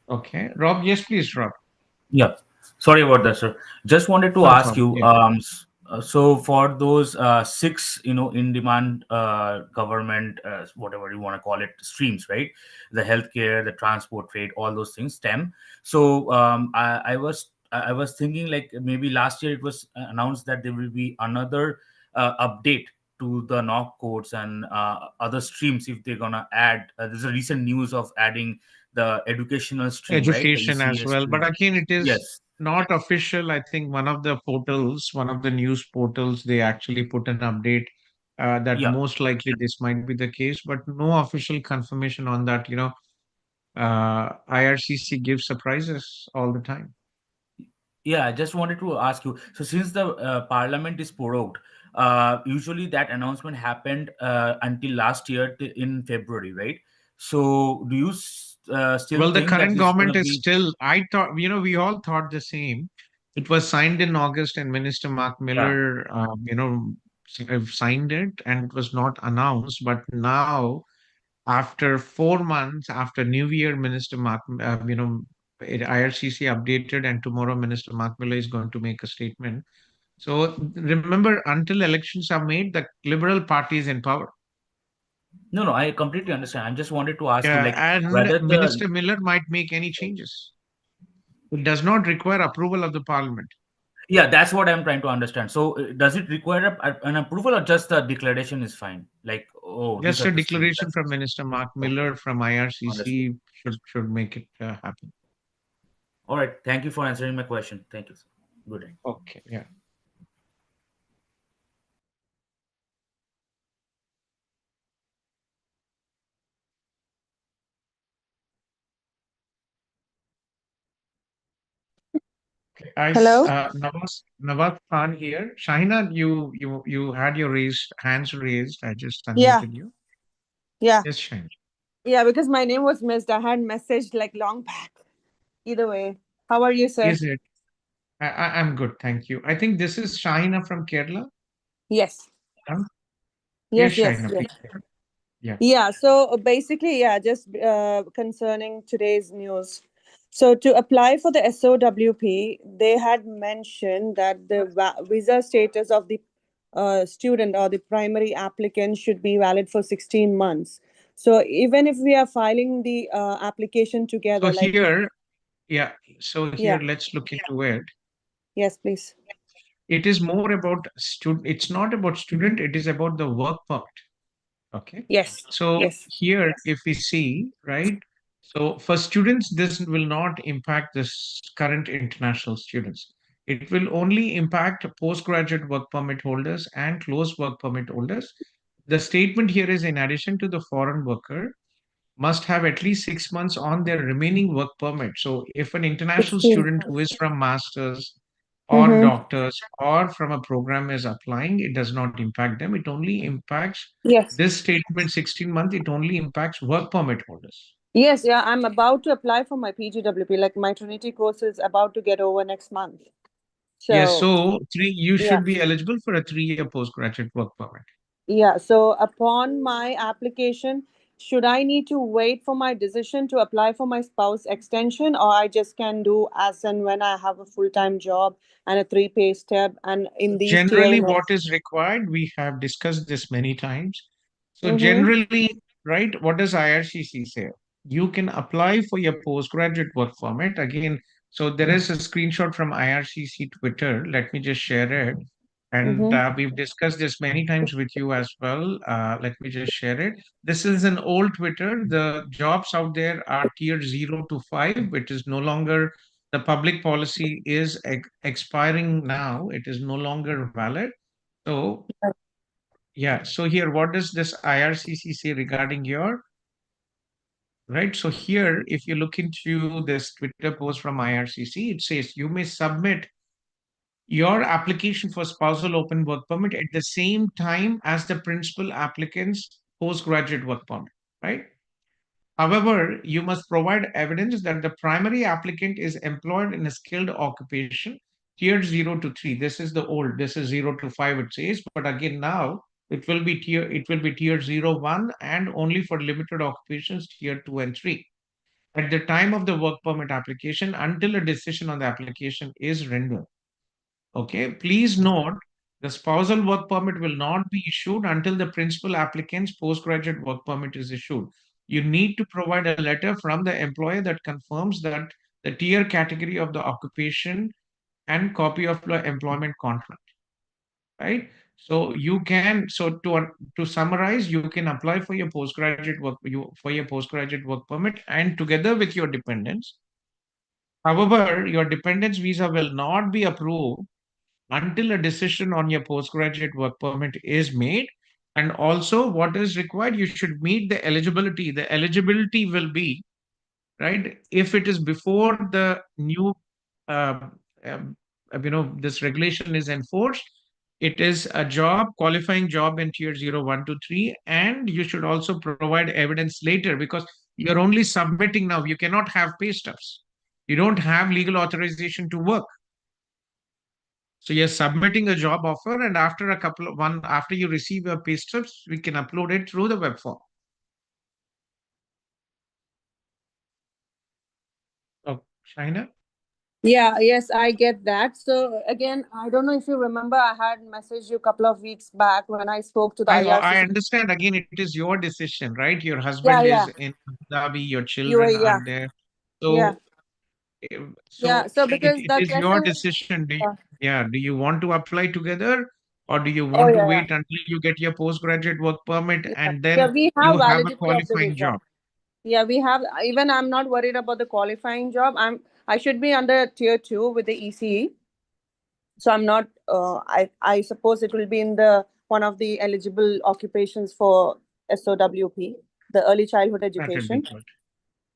Okay. Rob, yes, please, Rob. Yeah, sorry about that, sir. Just wanted to Not a ask problem. you, Yeah. so for those six, in-demand government, whatever you want to call it, streams, right? The healthcare, the transport, trade, all those things, STEM. So I was thinking like maybe last year it was announced that there will be another update to the knock codes and other streams if they're gonna add. There's a recent news of adding the educational stream, right? The Education as ECS well. But stream. again, it is Yes. not official. I think one of the portals, one of the news portals, they actually put an update that Yeah. most likely this might be the case, but no official confirmation on that. IRCC gives surprises all the time. Yeah, I just wanted to ask you. So since the parliament is prorogued, usually that announcement happened until last year in February, right? So do you still Well, the think that current this is government gonna is be? still, I thought, we all thought the same. It was signed in August, and Minister Mark Yeah. Miller, signed it, and it was not announced. But now, after 4 months after New Year, Minister Mark, IRCC updated, and tomorrow Minister Mark Miller is going to make a statement. So remember, until elections are made, the Liberal Party is in power. No, I completely understand. I just wanted to ask you, Yeah, like, and whether the. Minister Miller might make any changes. It does not require approval of the parliament. Yeah, that's what I'm trying to understand. So does it require an approval or just the declaration is fine? Like, oh, these Just are a the streams. declaration That's from it. Minister Mark Okay, Miller from understood. IRCC should make it happen. All right. Thank you for answering my question. Thank you, sir. Good day. Okay, yeah. Okay. Hello? Nawaz Khan here. Shahina, you had your hands raised. I just Yeah, unmuted you. yeah, Yes, Shahina. yeah, because my name was missed. I had messaged like long back. Either way. How are you, sir? Is it? I'm good, thank you. I think this is Shahina from Kerala. Yes. Huh? Yes, Yes, yes, Shahina, yes. please. Yeah. Yeah, so basically, yeah, just concerning today's news. So to apply for the SOWP, they had mentioned that the visa status of the student or the primary applicant should be valid for 16 months. So even if we are filing the application So together, like, here, yeah. So here, yeah, let's look into it. yes, please. It is more about student. It's not about student. It is about the work permit. Okay. Yes, So yes. here, if we see, right, so for students, this will not impact this current international students. It will only impact postgraduate work permit holders and closed work permit holders. The statement here is in addition to the foreign worker, must have at least 6 months on their remaining work permit. So if an international 16. student who is from masters or Mm-hmm. doctors or from a program is applying, it does not impact them. It only impacts Yes. this statement 16 months, it only impacts work permit holders. Yes, yeah, I'm about to apply for my PGWP. Like my Trinity course is about to get over next month. Yes, So, so you yeah. should be eligible for a 3-year postgraduate work permit. Yeah, so upon my application, should I need to wait for my decision to apply for my spouse extension, or I just can do as and when I have a full-time job and a three-pay step and in these Generally, tier? what is required, we have discussed this many times. So Mm-hmm. generally, right, what does IRCC say? You can apply for your postgraduate work permit. Again, so there is a screenshot from IRCC Twitter. Let me just share it. And Mm-hmm. we've discussed this many times with you as well. Let me just share it. This is an old Twitter. The jobs out there are tier 0 to 5, which is no longer the public policy is expiring now. It is no longer valid. So, yeah. So here, what does this IRCC say regarding your right? So here, if you look into this Twitter post from IRCC, it says you may submit your application for spousal open work permit at the same time as the principal applicant's postgraduate work permit, right? However, you must provide evidence that the primary applicant is employed in a skilled occupation, tier 0 to 3. This is the old, this is 0 to 5, it says, but again now it will be tier 0, 1 and only for limited occupations, tier 2 and 3. at the time of the work permit application until a decision on the application is rendered. Okay, please note the spousal work permit will not be issued until the principal applicant's postgraduate work permit is issued. You need to provide a letter from the employer that confirms that the tier category of the occupation and copy of the employment contract, right? So you can, so to summarize, you can apply for your postgraduate work permit and together with your dependents. However, your dependents visa will not be approved until a decision on your postgraduate work permit is made. And also, what is required, you should meet the eligibility. The eligibility will be, right, if it is before the new, um, um, this regulation is enforced, it is a job, qualifying job in tier 0, 1 to 3, and you should also provide evidence later because you're only submitting now. You cannot have pay stubs. You don't have legal authorization to work. So you're submitting a job offer, and after a couple of one after you receive your pay stubs, we can upload it through the web form. Oh, China? Yeah, yes, I get that. So again, I don't know if you remember, I had messaged you a couple of weeks back when I spoke to the I IRCC. understand. Again, it is your decision, right? Your Yeah, husband is yeah, in Abu Dhabi, your you were, children are yeah, there. yeah, So, yeah. so So it, because it the is your question is, decision. yeah. Yeah, do you want to apply together, or do you Oh want to yeah, yeah, wait until you get your postgraduate work permit yeah, and yeah. then We you have have a validity of the qualifying visa. job? Yeah, we have. Even I'm not worried about the qualifying job. I should be under tier 2 with the ECE. So I'm not. I suppose it will be in the one of the eligible occupations for SOWP, the early childhood That would be education. good.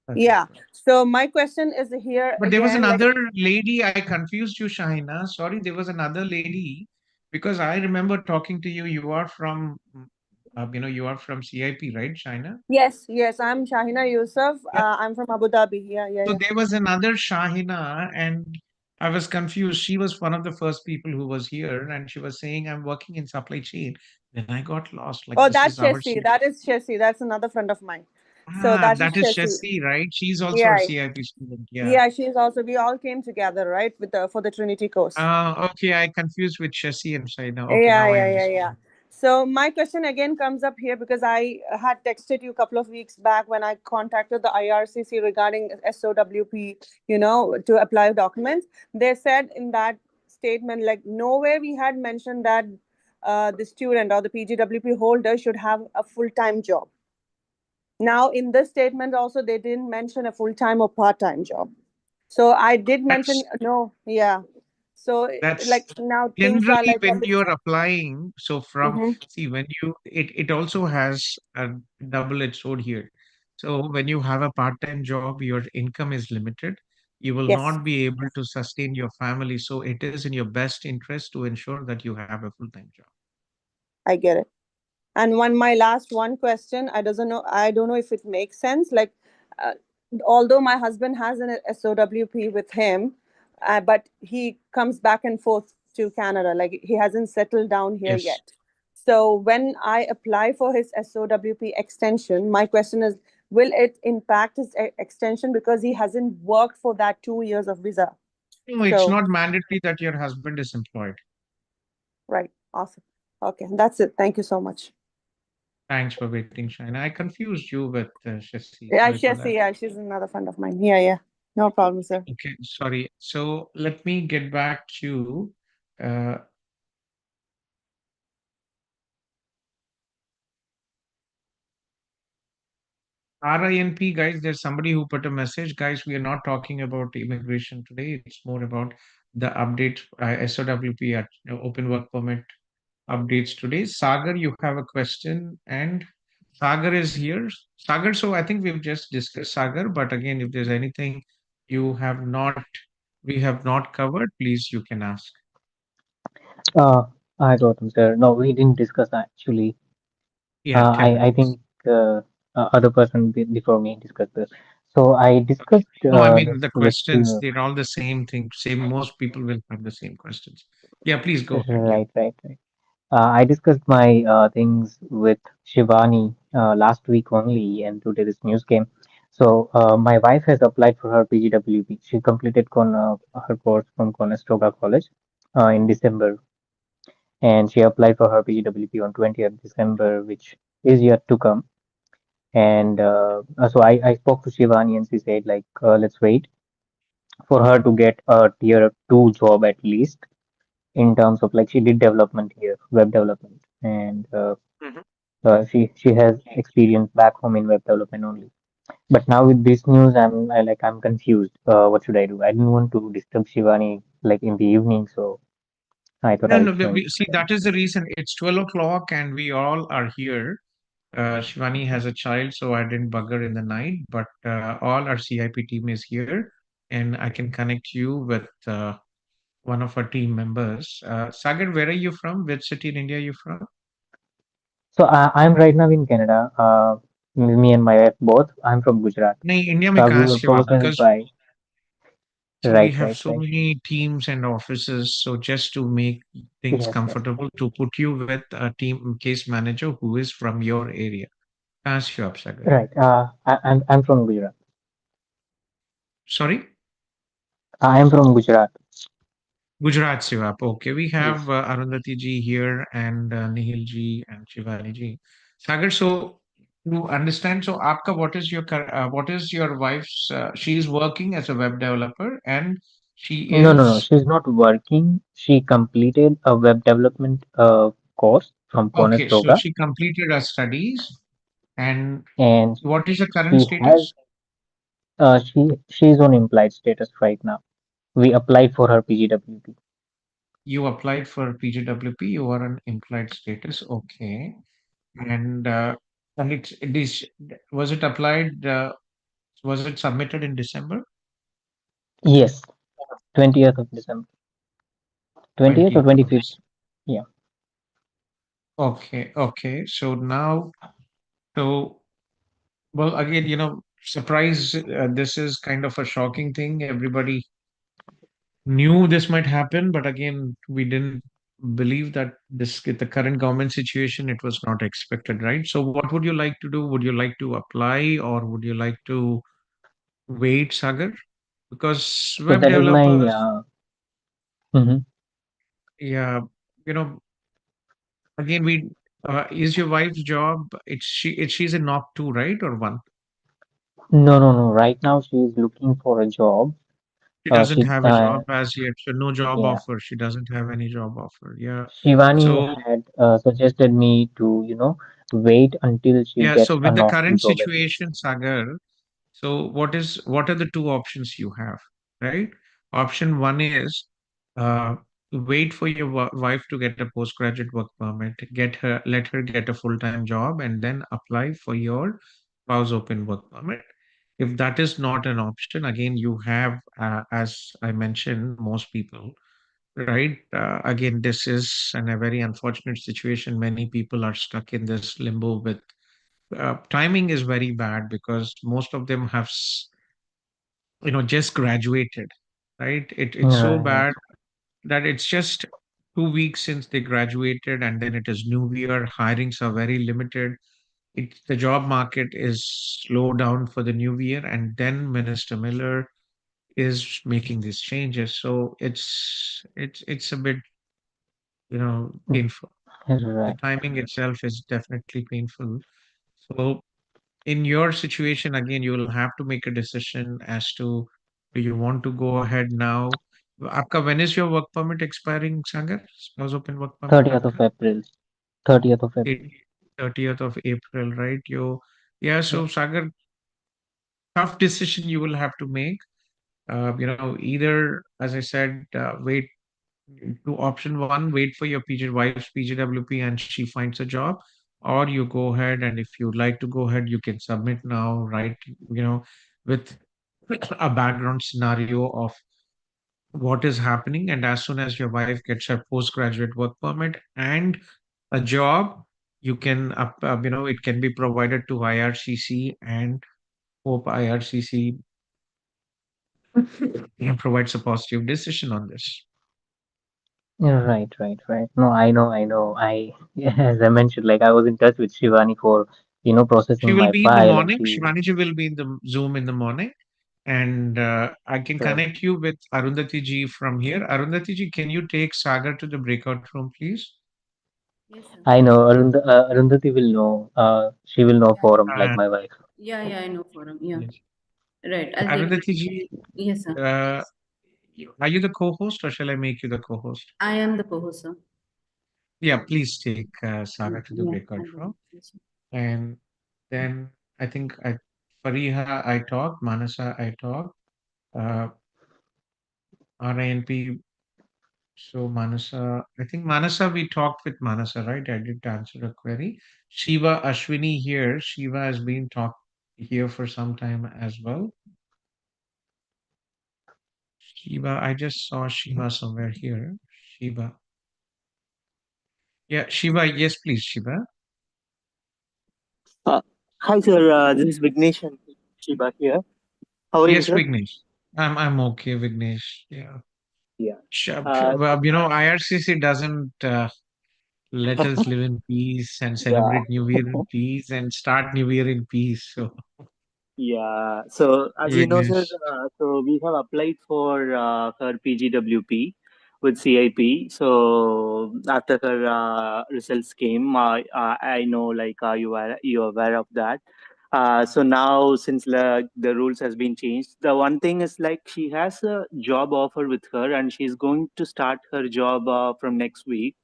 That would be Yeah. good. So my question is here But there was again, like, another lady, I confused you, Shahina. Sorry, there was another lady because I remember talking to you. You are from, you are from CIP, right, Shahina? yes, yes, I'm Shahina Yusuf. Yeah. I'm from Abu Dhabi. Yeah, yeah, So yeah. there was another Shahina, and I was confused. She was one of the first people who was here, and she was saying, "I'm working in supply chain." Then I got lost. Like Oh, this that's is our Shesi. That is Shesi. That's another friend of mine. So ah, that is that is Shesi. Shesi, right? She's also a Yeah, CIP student. Yeah. yeah. She's also. We all came together, right, with the for the Trinity course. Okay, I confused with Shesi and Shahina. Okay, Yeah, now I yeah, yeah, yeah. understand. So my question again comes up here because I had texted you a couple of weeks back when I contacted the IRCC regarding SOWP, to apply documents. They said in that statement, like nowhere we had mentioned that the student or the PGWP holder should have a full-time job. Now, in this statement also, they didn't mention a full-time or part-time job. So I did mention, That's no, yeah. So That's like now things are generally like a when bit. you're applying. So from Mhm. see when you it also has a double-edged sword here. So when you have a part-time job, your income is limited. You will Yes, not be able to sustain your family. So it is in your best interest to ensure that you have a full-time job. I get it. And my last one question, I don't know if it makes sense. Like, uh, although my husband has an SOWP with him, but he comes back and forth to Canada. Like he hasn't settled down here Yes. yet. So when I apply for his SOWP extension, my question is, will it impact his extension because he hasn't worked for that 2 years of visa? No, it's So, not mandatory that your husband is employed. right, awesome. Okay, that's it. Thank you so much. Thanks for waiting, Shina. I confused you with Shasi. Yeah, Sorry for that. Shesi, yeah, she's another friend of mine. Yeah, yeah. No problem, sir. Okay, sorry. So let me get back to uh, RINP, guys. There's somebody who put a message. Guys, we are not talking about immigration today. It's more about the update, SOWP, open work permit updates today. Sagar, you have a question, and Sagar is here. Sagar, so I think we've just discussed Sagar, but again, if there's anything you have not, we have not covered, please you can ask. Uh, I got him, sir. No, we didn't discuss actually. Yeah, tell me, I please. think other person before me discussed this. So I Okay. discussed No, I mean this the with questions, they're all the same thing. Same, most people will have the same questions. Yeah, please go ahead. Yeah. right. I discussed my things with Shivani last week only, and today this news came. So my wife has applied for her PGWP. She completed her course from Conestoga College in December, and she applied for her PGWP on 20th December, which is yet to come. And so I spoke to Shivani, and she said like, let's wait for her to get a tier two job at least, in terms of like she did development here, web development, and Mhm. she has experience back home in web development only. But now with this news, I'm confused. What should I do? I didn't want to disturb Shivani like in the evening, so I thought No, I'll no, join. see, that is the reason. It's 12 o'clock and we all are here. Shivani has a child, so I didn't bug her in the night, but all our CIP team is here, and I can connect you with one of our team members. Sagar, where are you from? Which city in India are you from? So I'm right now in Canada. Me and my wife both. I'm from Gujarat. नहीं, India में So we कहाँ were से हो आप? processed Because by so we right, have right, so right. many teams and offices. So just to make things Yes, yes. comfortable, to put you with a team case manager who is from your area. कहाँ से हो आप, Sagar? Right. I'm from Gujarat. Sorry? I am from Gujarat. Gujarat से हो आप. Okay, we have Yes. Arundhati ji here and Nihil ji and Shivani ji. Sagar, so to understand, so आपका what is your wife's? She is working as a web developer and she No, no, no. is She's not working. She completed a web development course from okay. So Conestoga, she completed her studies and and what is the current she has status? she's on implied status right now. We applied for her PGWP. You applied for PGWP. You are on implied status. Okay, and it is was it applied? Was it submitted in December? Yes, 20th of December, 20th or 20th of 25th. December. Yeah. Okay, okay. So now, so well, again, surprise. This is kind of a shocking thing. Everybody knew this might happen, but again, we didn't believe that this the current government situation, it was not expected, right? So, what would you like to do? Would you like to apply, or would you like to wait, Sagar? Because So web that is my developers, mhm. yeah, you know, again, we is your wife's job? She's in knock two, right, or one? No, no, no. Right now she is looking for a job. She doesn't She have a job as yet, so no job Yeah. offer. She doesn't have any job offer. Yeah. Shivani So had suggested me to, wait until she yeah. gets So a with the knock two current job at least. situation, Sagar, so what are the two options you have, right? Option one is uh, wait for your wife to get a postgraduate work permit, let her get a full-time job, and then apply for your spouse open work permit. If that is not an option, again, you have, as I mentioned, most people, right? Again, this is a very unfortunate situation. Many people are stuck in this limbo with timing is very bad because most of them have just graduated, right? It's so Right. bad that it's just 2 weeks since they graduated and then it is new year, hirings are very limited. The job market is slow down for the new year, and then Minister Miller is making these changes, so it's a bit painful. The Right. timing itself is definitely painful. So in your situation, again, you will have to make a decision as to do you want to go ahead now. Aapka, when is your work permit expiring, Sagar? Spouse open work permit 30th of aapka? April. 30th of It- April. 30th of April, right? Yeah, Yeah. so Sagar, tough decision you will have to make. Either, as I said, wait to option one, wait for your wife's PGWP and she finds a job, or you go ahead and if you'd like to go ahead, you can submit now, right? With a background scenario of what is happening, and as soon as your wife gets her postgraduate work permit and a job, you can it can be provided to IRCC, and hope IRCC provides a positive decision on this. Yeah, right, right, right. No, I know, I know. As I mentioned, like I was in touch with Shivani for processing She will my be in the file, and morning. she. Shivani ji will be in the Zoom in the morning, and I can Sure. connect you with Arundhati ji from here. Arundhati ji, can you take Sagar to the breakout room, please? Yes, sir. I know Arundhati will know. She will know forum like Uh, my wife. Yeah, I know forum. Yeah. yes. Right. I'll take Arundhati it. ji, Yes, sir. are you the co-host or shall I make you the co-host? I am the co-host, sir. Yeah, please take Sagar to the Yeah, breakout I will. room. Yes, sir. And then I think Fariha I talked, Manasa I talked, uh, RINP. So Manasa, I think Manasa, we talked with Manasa, right? I did answer a query. Shiva Ashwini here. Shiva has been talked here for some time as well. Shiva, I just saw Shiva somewhere here. Shiva. Yeah, Shiva, yes, please, Shiva. Uh, Hi, sir. This is Vignesh and Shiba here. How are you, Yes, sir? Vignesh. I'm okay, Vignesh. Yeah. Yeah. Well, IRCC doesn't let us live in peace and Yeah. celebrate New Year in peace and start New Year in peace. So, Yeah. So, as you know, sir, Vignesh. so we have applied for her PGWP with CIP. So, after her results came, I know like you are aware of that. So now, since the rules has been changed, the one thing is like she has a job offer with her, and she's going to start her job from next week.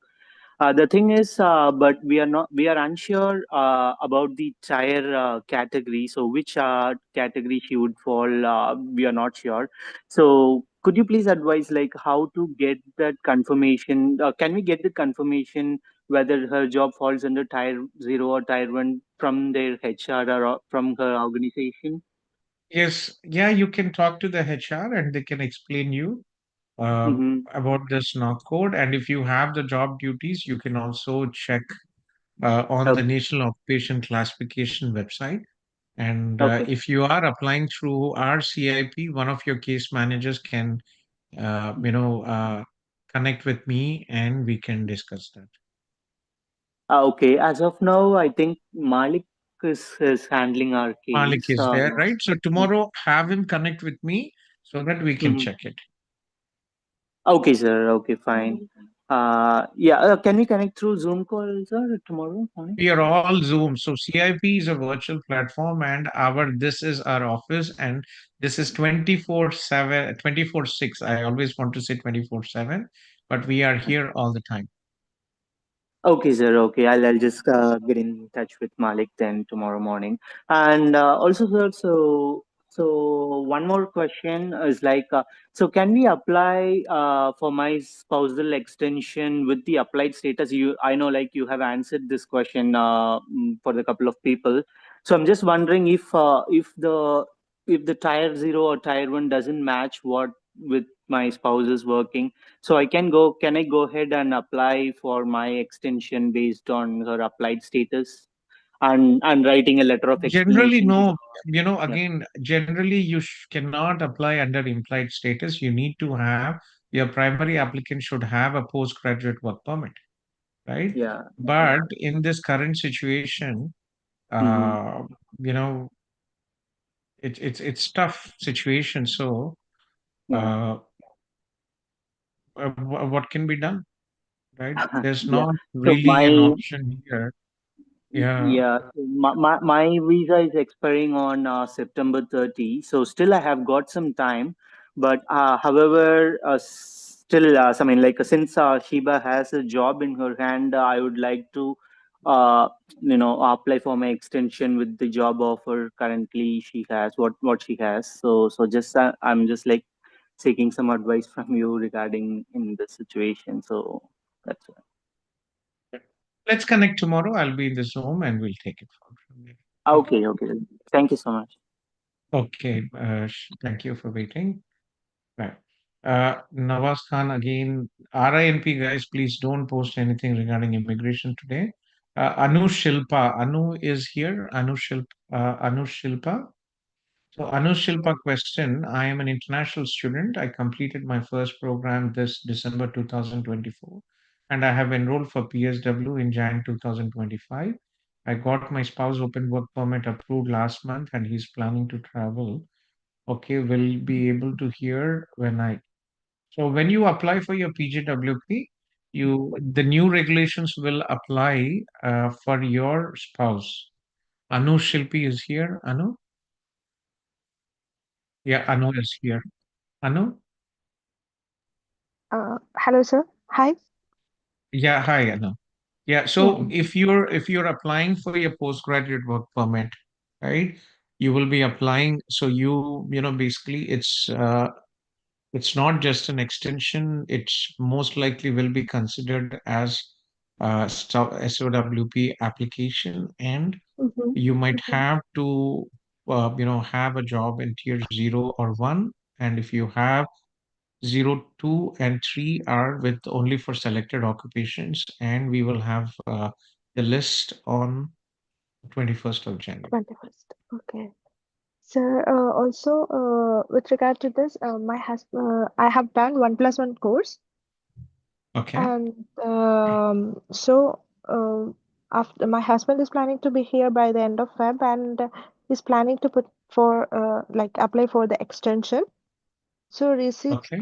The thing is, but we are unsure about the tire category. So which category she would fall, we are not sure. So could you please advise like how to get that confirmation? Can we get the confirmation whether her job falls under tire zero or tire one from their HR or from her organization? Yes, yeah, you can talk to the HR and they can explain you uh, Mm-hmm. about this knock code. And if you have the job duties, you can also check on the Okay. National Occupation Classification website. And Okay. if you are applying through our CIP, one of your case managers can, you know, connect with me and we can discuss that. Okay. As of now, I think Malik is handling our Malik case. is there, right? So tomorrow, have him connect with me so that we can Mhm. check it. Okay, sir. Okay, fine. Yeah. Can we connect through Zoom call, sir, tomorrow morning? We are all Zoom. So CIP is a virtual platform and this is our office and this is 24/7, 24/6. I always want to say 24/7, but we are here all the time. Okay, sir. Okay, I'll just get in touch with Malik then tomorrow morning. And also, sir, so one more question is like, so can we apply for my spousal extension with the applied status? I know like you have answered this question for the couple of people. So I'm just wondering if the tier zero or tier one doesn't match what with my spouse is working, so can I go ahead and apply for my extension based on her applied status and writing a letter of Generally, explanation to no. the, yeah. Again, generally, you cannot apply under implied status. You need to have your primary applicant should have a postgraduate work permit, right? Yeah. But in this current situation, Mm-hmm. uh, you know, it's tough situation. So, Yeah. uh, what can be done, right? There's Yeah. not So really an my option here. Yeah. Yeah, so my visa is expiring on September 30. So still I have got some time. But however, still, I mean, like since Sheba has a job in her hand, I would like to, uh, apply for my extension with the job offer currently she has, what she has. So just I'm just like seeking some advice from you regarding in this situation. So that's it. Let's connect tomorrow. I'll be in the Zoom and we'll take it forward from there. Okay. Okay, okay. Thank you so much. Okay. Thank you for waiting. Right. Nawaz Khan again. RINP guys, please don't post anything regarding immigration today. Anu Shilpa. Anu is here. Anu Shilpa. So Anu Shilpa question. I am an international student. I completed my first program this December 2024, and I have enrolled for PSW in Jan 2025. I got my spouse open work permit approved last month and he's planning to travel. Okay, will be able to hear when I. So when you apply for your PGWP, the new regulations will apply for your spouse. Anu Shilpi is here. Anu? Yeah, Anu is here. Anu? Hello, sir. Hi. Yeah, hi, Anu. Yeah, Yeah. so if you're applying for your postgraduate work permit, right? You will be applying. So basically it's not just an extension. It's most likely will be considered as SOWP application, and Mm-hmm. you might have to have a job in tier 0 or 1, and if you have 0, 2, and 3 are with only for selected occupations, and we will have the list on 21st of January. 21st. Okay. Sir, also, with regard to this, I have done 1+1 course, Okay. and so after my husband is planning to be here by the end of Feb, and he's planning to put for like apply for the extension. So Okay.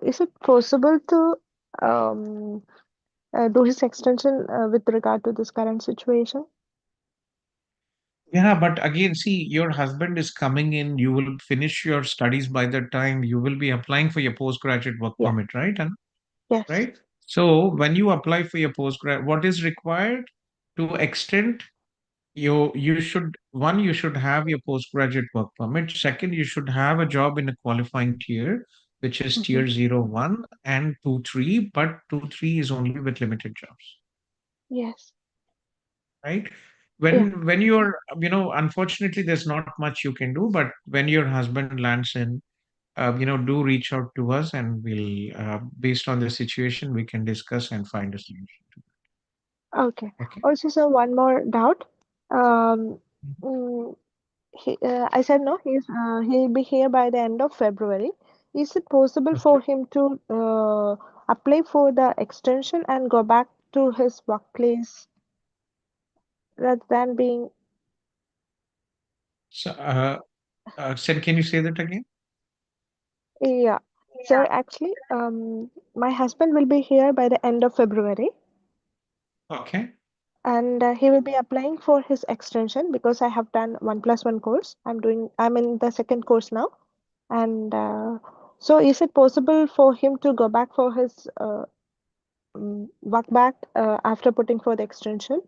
is it possible to do his extension with regard to this current situation? Yeah, but again, see, your husband is coming in. You will finish your studies by the time you will be applying for your postgraduate work Yeah. permit, right? And Yes. right. So when you apply for your postgrad, what is required to extend? You should have your postgraduate work permit. Second, you should have a job in a qualifying tier, which is tier 0, 1 and 2, 3, but 2, 3 is only with limited jobs, Yes. right? Yeah. When you're, unfortunately, there's not much you can do, but when your husband lands in, do reach out to us, and we'll, based on the situation, we can discuss and find a solution. Okay. Okay. Also, sir, one more doubt. Um, mm, I said no. He'll be here by the end of February. Is it possible for him to apply for the extension and go back to his workplace rather than being? So, Sid, can you say that again? Yeah. Sir, actually, my husband will be here by the end of February, Okay. and he will be applying for his extension because I have done 1+1 course. I'm in the second course now, and so is it possible for him to go back for his work back after putting for the extension?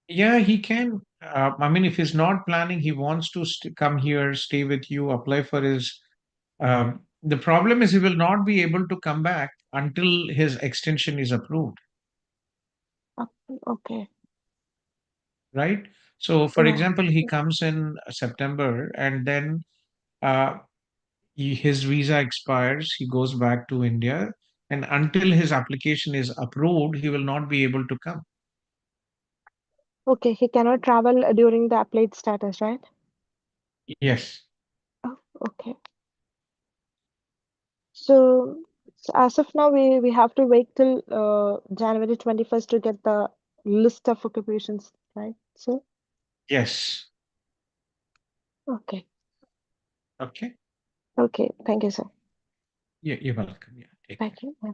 Yeah, he can. I mean, if he's not planning, he wants to come here, stay with you, apply for his. The problem is he will not be able to come back until his extension is approved, Okay. right? So, for Yeah. example, he comes in September, and then uh, his visa expires, he goes back to India, and until his application is approved, he will not be able to come. Okay, he cannot travel during the applied status, right? Yes. Oh, okay. So as of now, we have to wait till January 21st to get the list of occupations, right? So, Yes. okay. Okay. Okay. Thank you, sir. Yeah, you're welcome. Yeah. Take care. Thank you. Yeah.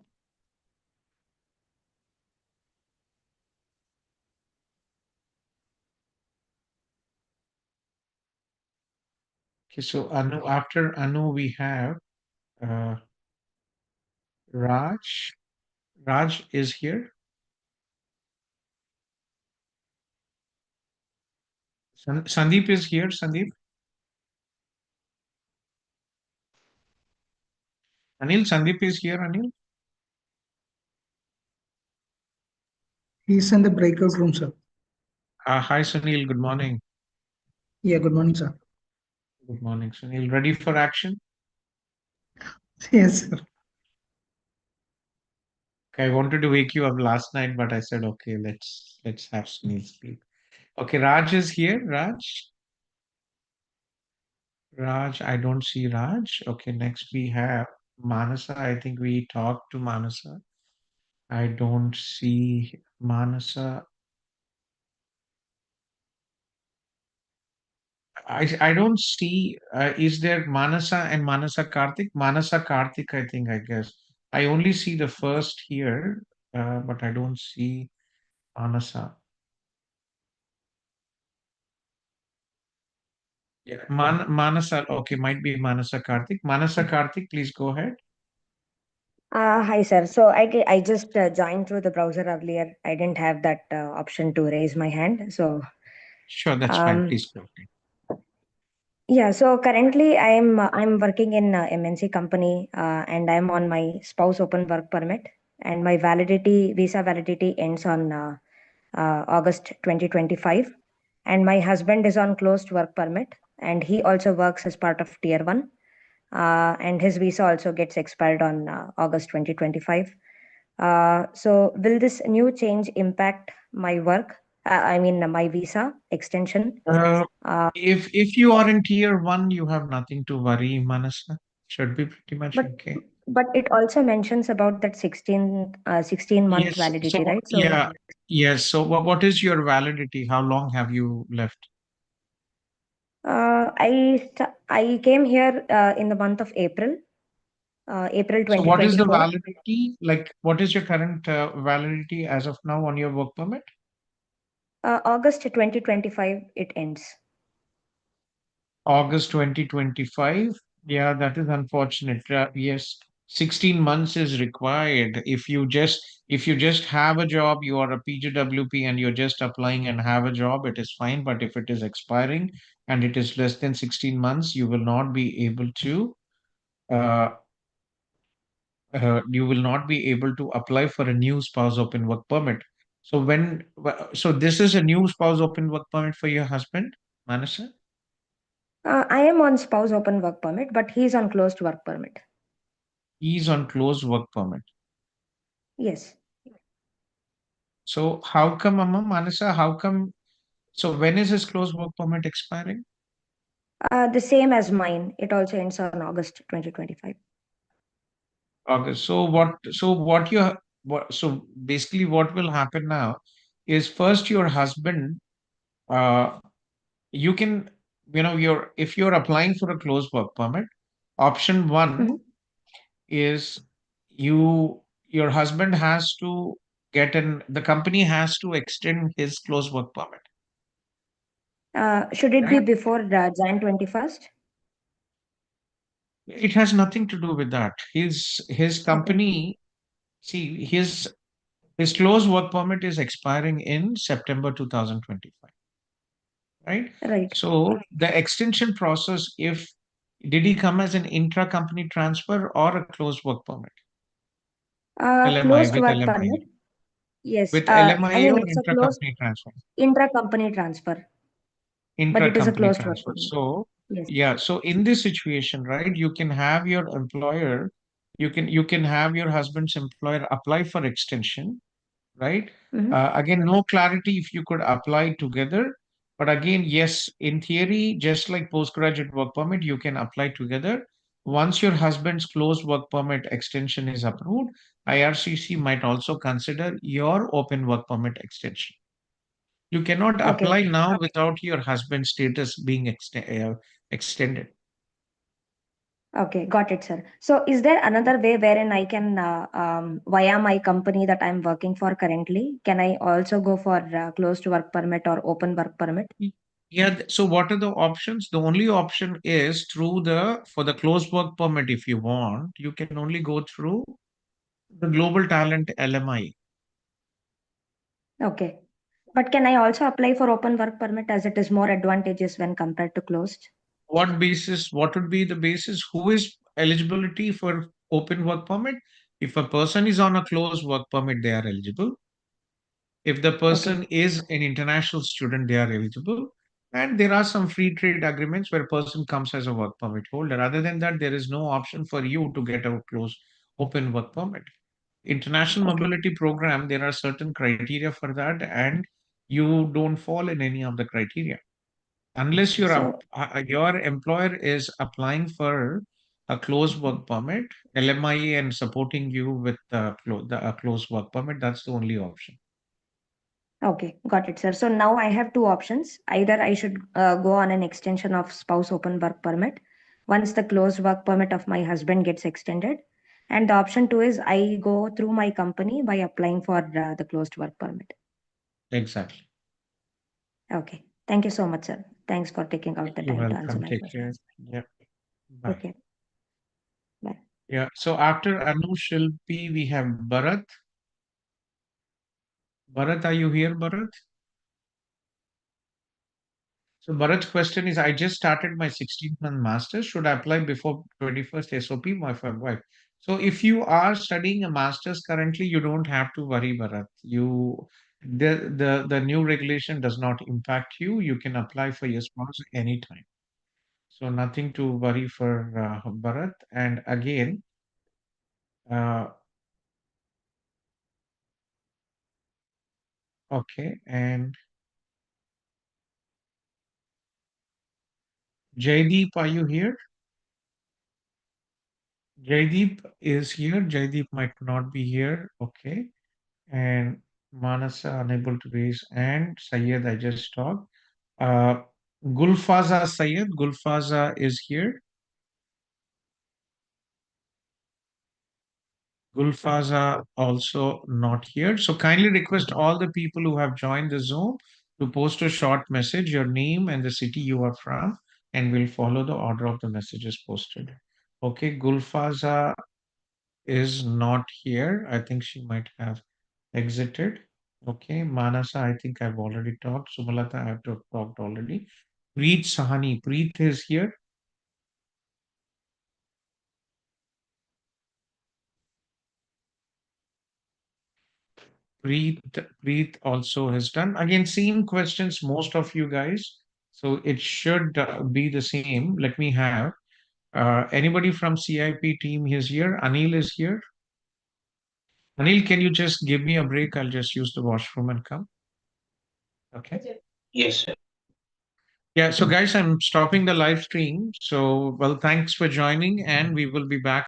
Okay, so Anu, after Anu, we have uh, Raj. Raj is here. Sandeep is here. Sandeep. Anil, Sandeep is here. Anil. He's in the breakout room, sir. Hi, Sunil. Good morning. Yeah, good morning, sir. Good morning, Sunil. Ready for action? Yes, sir. Okay, I wanted to wake you up last night, but I said, okay, let's have Sunil speak. Okay, Raj is here. Raj. Raj, I don't see Raj. Okay, next we have Manasa. I think we talked to Manasa. I don't see Manasa. I don't see. Is there Manasa and Manasa Karthik? Manasa Karthik, I think, I guess. I only see the first here, but I don't see Manasa. Yeah, Manasa. Okay, might be Manasa Karthik. Manasa Karthik, please go ahead. Hi, sir. So I just joined through the browser earlier. I didn't have that option to raise my hand. So Sure, that's fine. Please go ahead. yeah. So currently I'm working in a MNC company and I'm on my spouse open work permit and my visa validity ends on August 2025 and my husband is on closed work permit and he also works as part of tier 1 and his visa also gets expired on August 2025. So will this new change impact my work? I mean, my visa extension? If you are in tier 1, you have nothing to worry, Manasa. Should be pretty much But okay. but it also mentions about that 16-month Yes. validity, So right? So yeah, yes. So what is your validity? How long have you left? I came here in the month of April, April So what is the 2024. validity? Like, what is your current validity as of now on your work permit? August 2025 it ends. August 2025. Yeah, that is unfortunate. Yes, 16 months is required. If you just have a job, you are a PGWP and you're just applying and have a job, it is fine. But if it is expiring and it is less than 16 months, uh, you will not be able to apply for a new spouse open work permit. So this is a new spouse open work permit for your husband, Manasa? I am on spouse open work permit, but he's on closed work permit. He's on closed work permit. Yes. So how come, Manasa, how come? So when is his closed work permit expiring? The same as mine. It also ends on August 2025. August. So basically what will happen now is first your husband, uh, you can, if you're applying for a closed work permit, option one is your husband has to the company has to extend his closed work permit. Should it be Right? before Jan 21st? It has nothing to do with that. His company, see, his closed work permit is expiring in September 2025. Right? Right. So the extension process, if did he come as an intra-company transfer or a closed work permit? LMI Closed with work LMI. permit. Yes. With I LMI mean, or it's a closed intra-company transfer? intra-company transfer, but it is a Intra-company closed work transfer. permit. So Yes. yeah, so in this situation, right, you can have your employer, you can have your husband's employer apply for extension, right? Again, no clarity if you could apply together. But again, yes, in theory, just like postgraduate work permit, you can apply together. Once your husband's closed work permit extension is approved, IRCC might also consider your open work permit extension. You cannot Okay. apply now without your husband's status being extended. Okay, got it, sir. So, is there another way wherein I can, via my company that I'm working for currently, can I also go for closed work permit or open work permit? Yeah, so what are the options? The only option is for the closed work permit, if you want, you can only go through the Global Talent LMI. Okay. But can I also apply for open work permit as it is more advantageous when compared to closed? What would be the basis? Who is eligibility for open work permit? If a person is on a closed work permit, they are eligible. If the person is an international student, they are eligible. And there are some free trade agreements where a person comes as a work permit holder. Other than that, there is no option for you to get a closed open work permit. International mobility program, there are certain criteria for that, and you don't fall in any of the criteria unless So, your employer is applying for a closed work permit, LMI, and supporting you with a closed work permit. That's the only option. Okay, got it, sir. So now I have two options. Either I should go on an extension of spouse open work permit once the closed work permit of my husband gets extended. And the option two is I go through my company by applying for the closed work permit. Exactly. Okay. Thank you so much, sir. Thanks for taking out the You're time to answer welcome. my Take care. questions. Yep. Bye. Okay. Bye. Yeah. So after Anu Shilpi, we have Bharat. Bharat, are you here, Bharat? So Bharat's question is, I just started my 16th month master's. Should I apply before 21st SOP? My wife. So if you are studying a master's currently, you don't have to worry, Bharat. The new regulation does not impact you. You can apply for your spouse anytime. So nothing to worry for Bharat. And again, okay, and Jaideep, are you here? Jaideep is here. Jaideep might not be here. Okay. And Manasa unable to raise. And Sayed, I just talked. Gulfaza Sayed. Gulfaza is here. Gulfaza also not here. So kindly request all the people who have joined the Zoom to post a short message, your name and the city you are from, and we'll follow the order of the messages posted. Okay, Gulfaza is not here. I think she might have exited. Okay, Manasa, I think I've already talked. Sumalata, I have talked already. Preet Sahani. Preet is here. Preet also has done. Again, same questions, most of you guys. So it should be the same. Let me have anybody from CIP team is here. Anil is here. Anil, can you just give me a break? I'll just use the washroom and come. Okay. Yes, sir. Yeah, so guys, I'm stopping the live stream. So, well, thanks for joining, and we will be back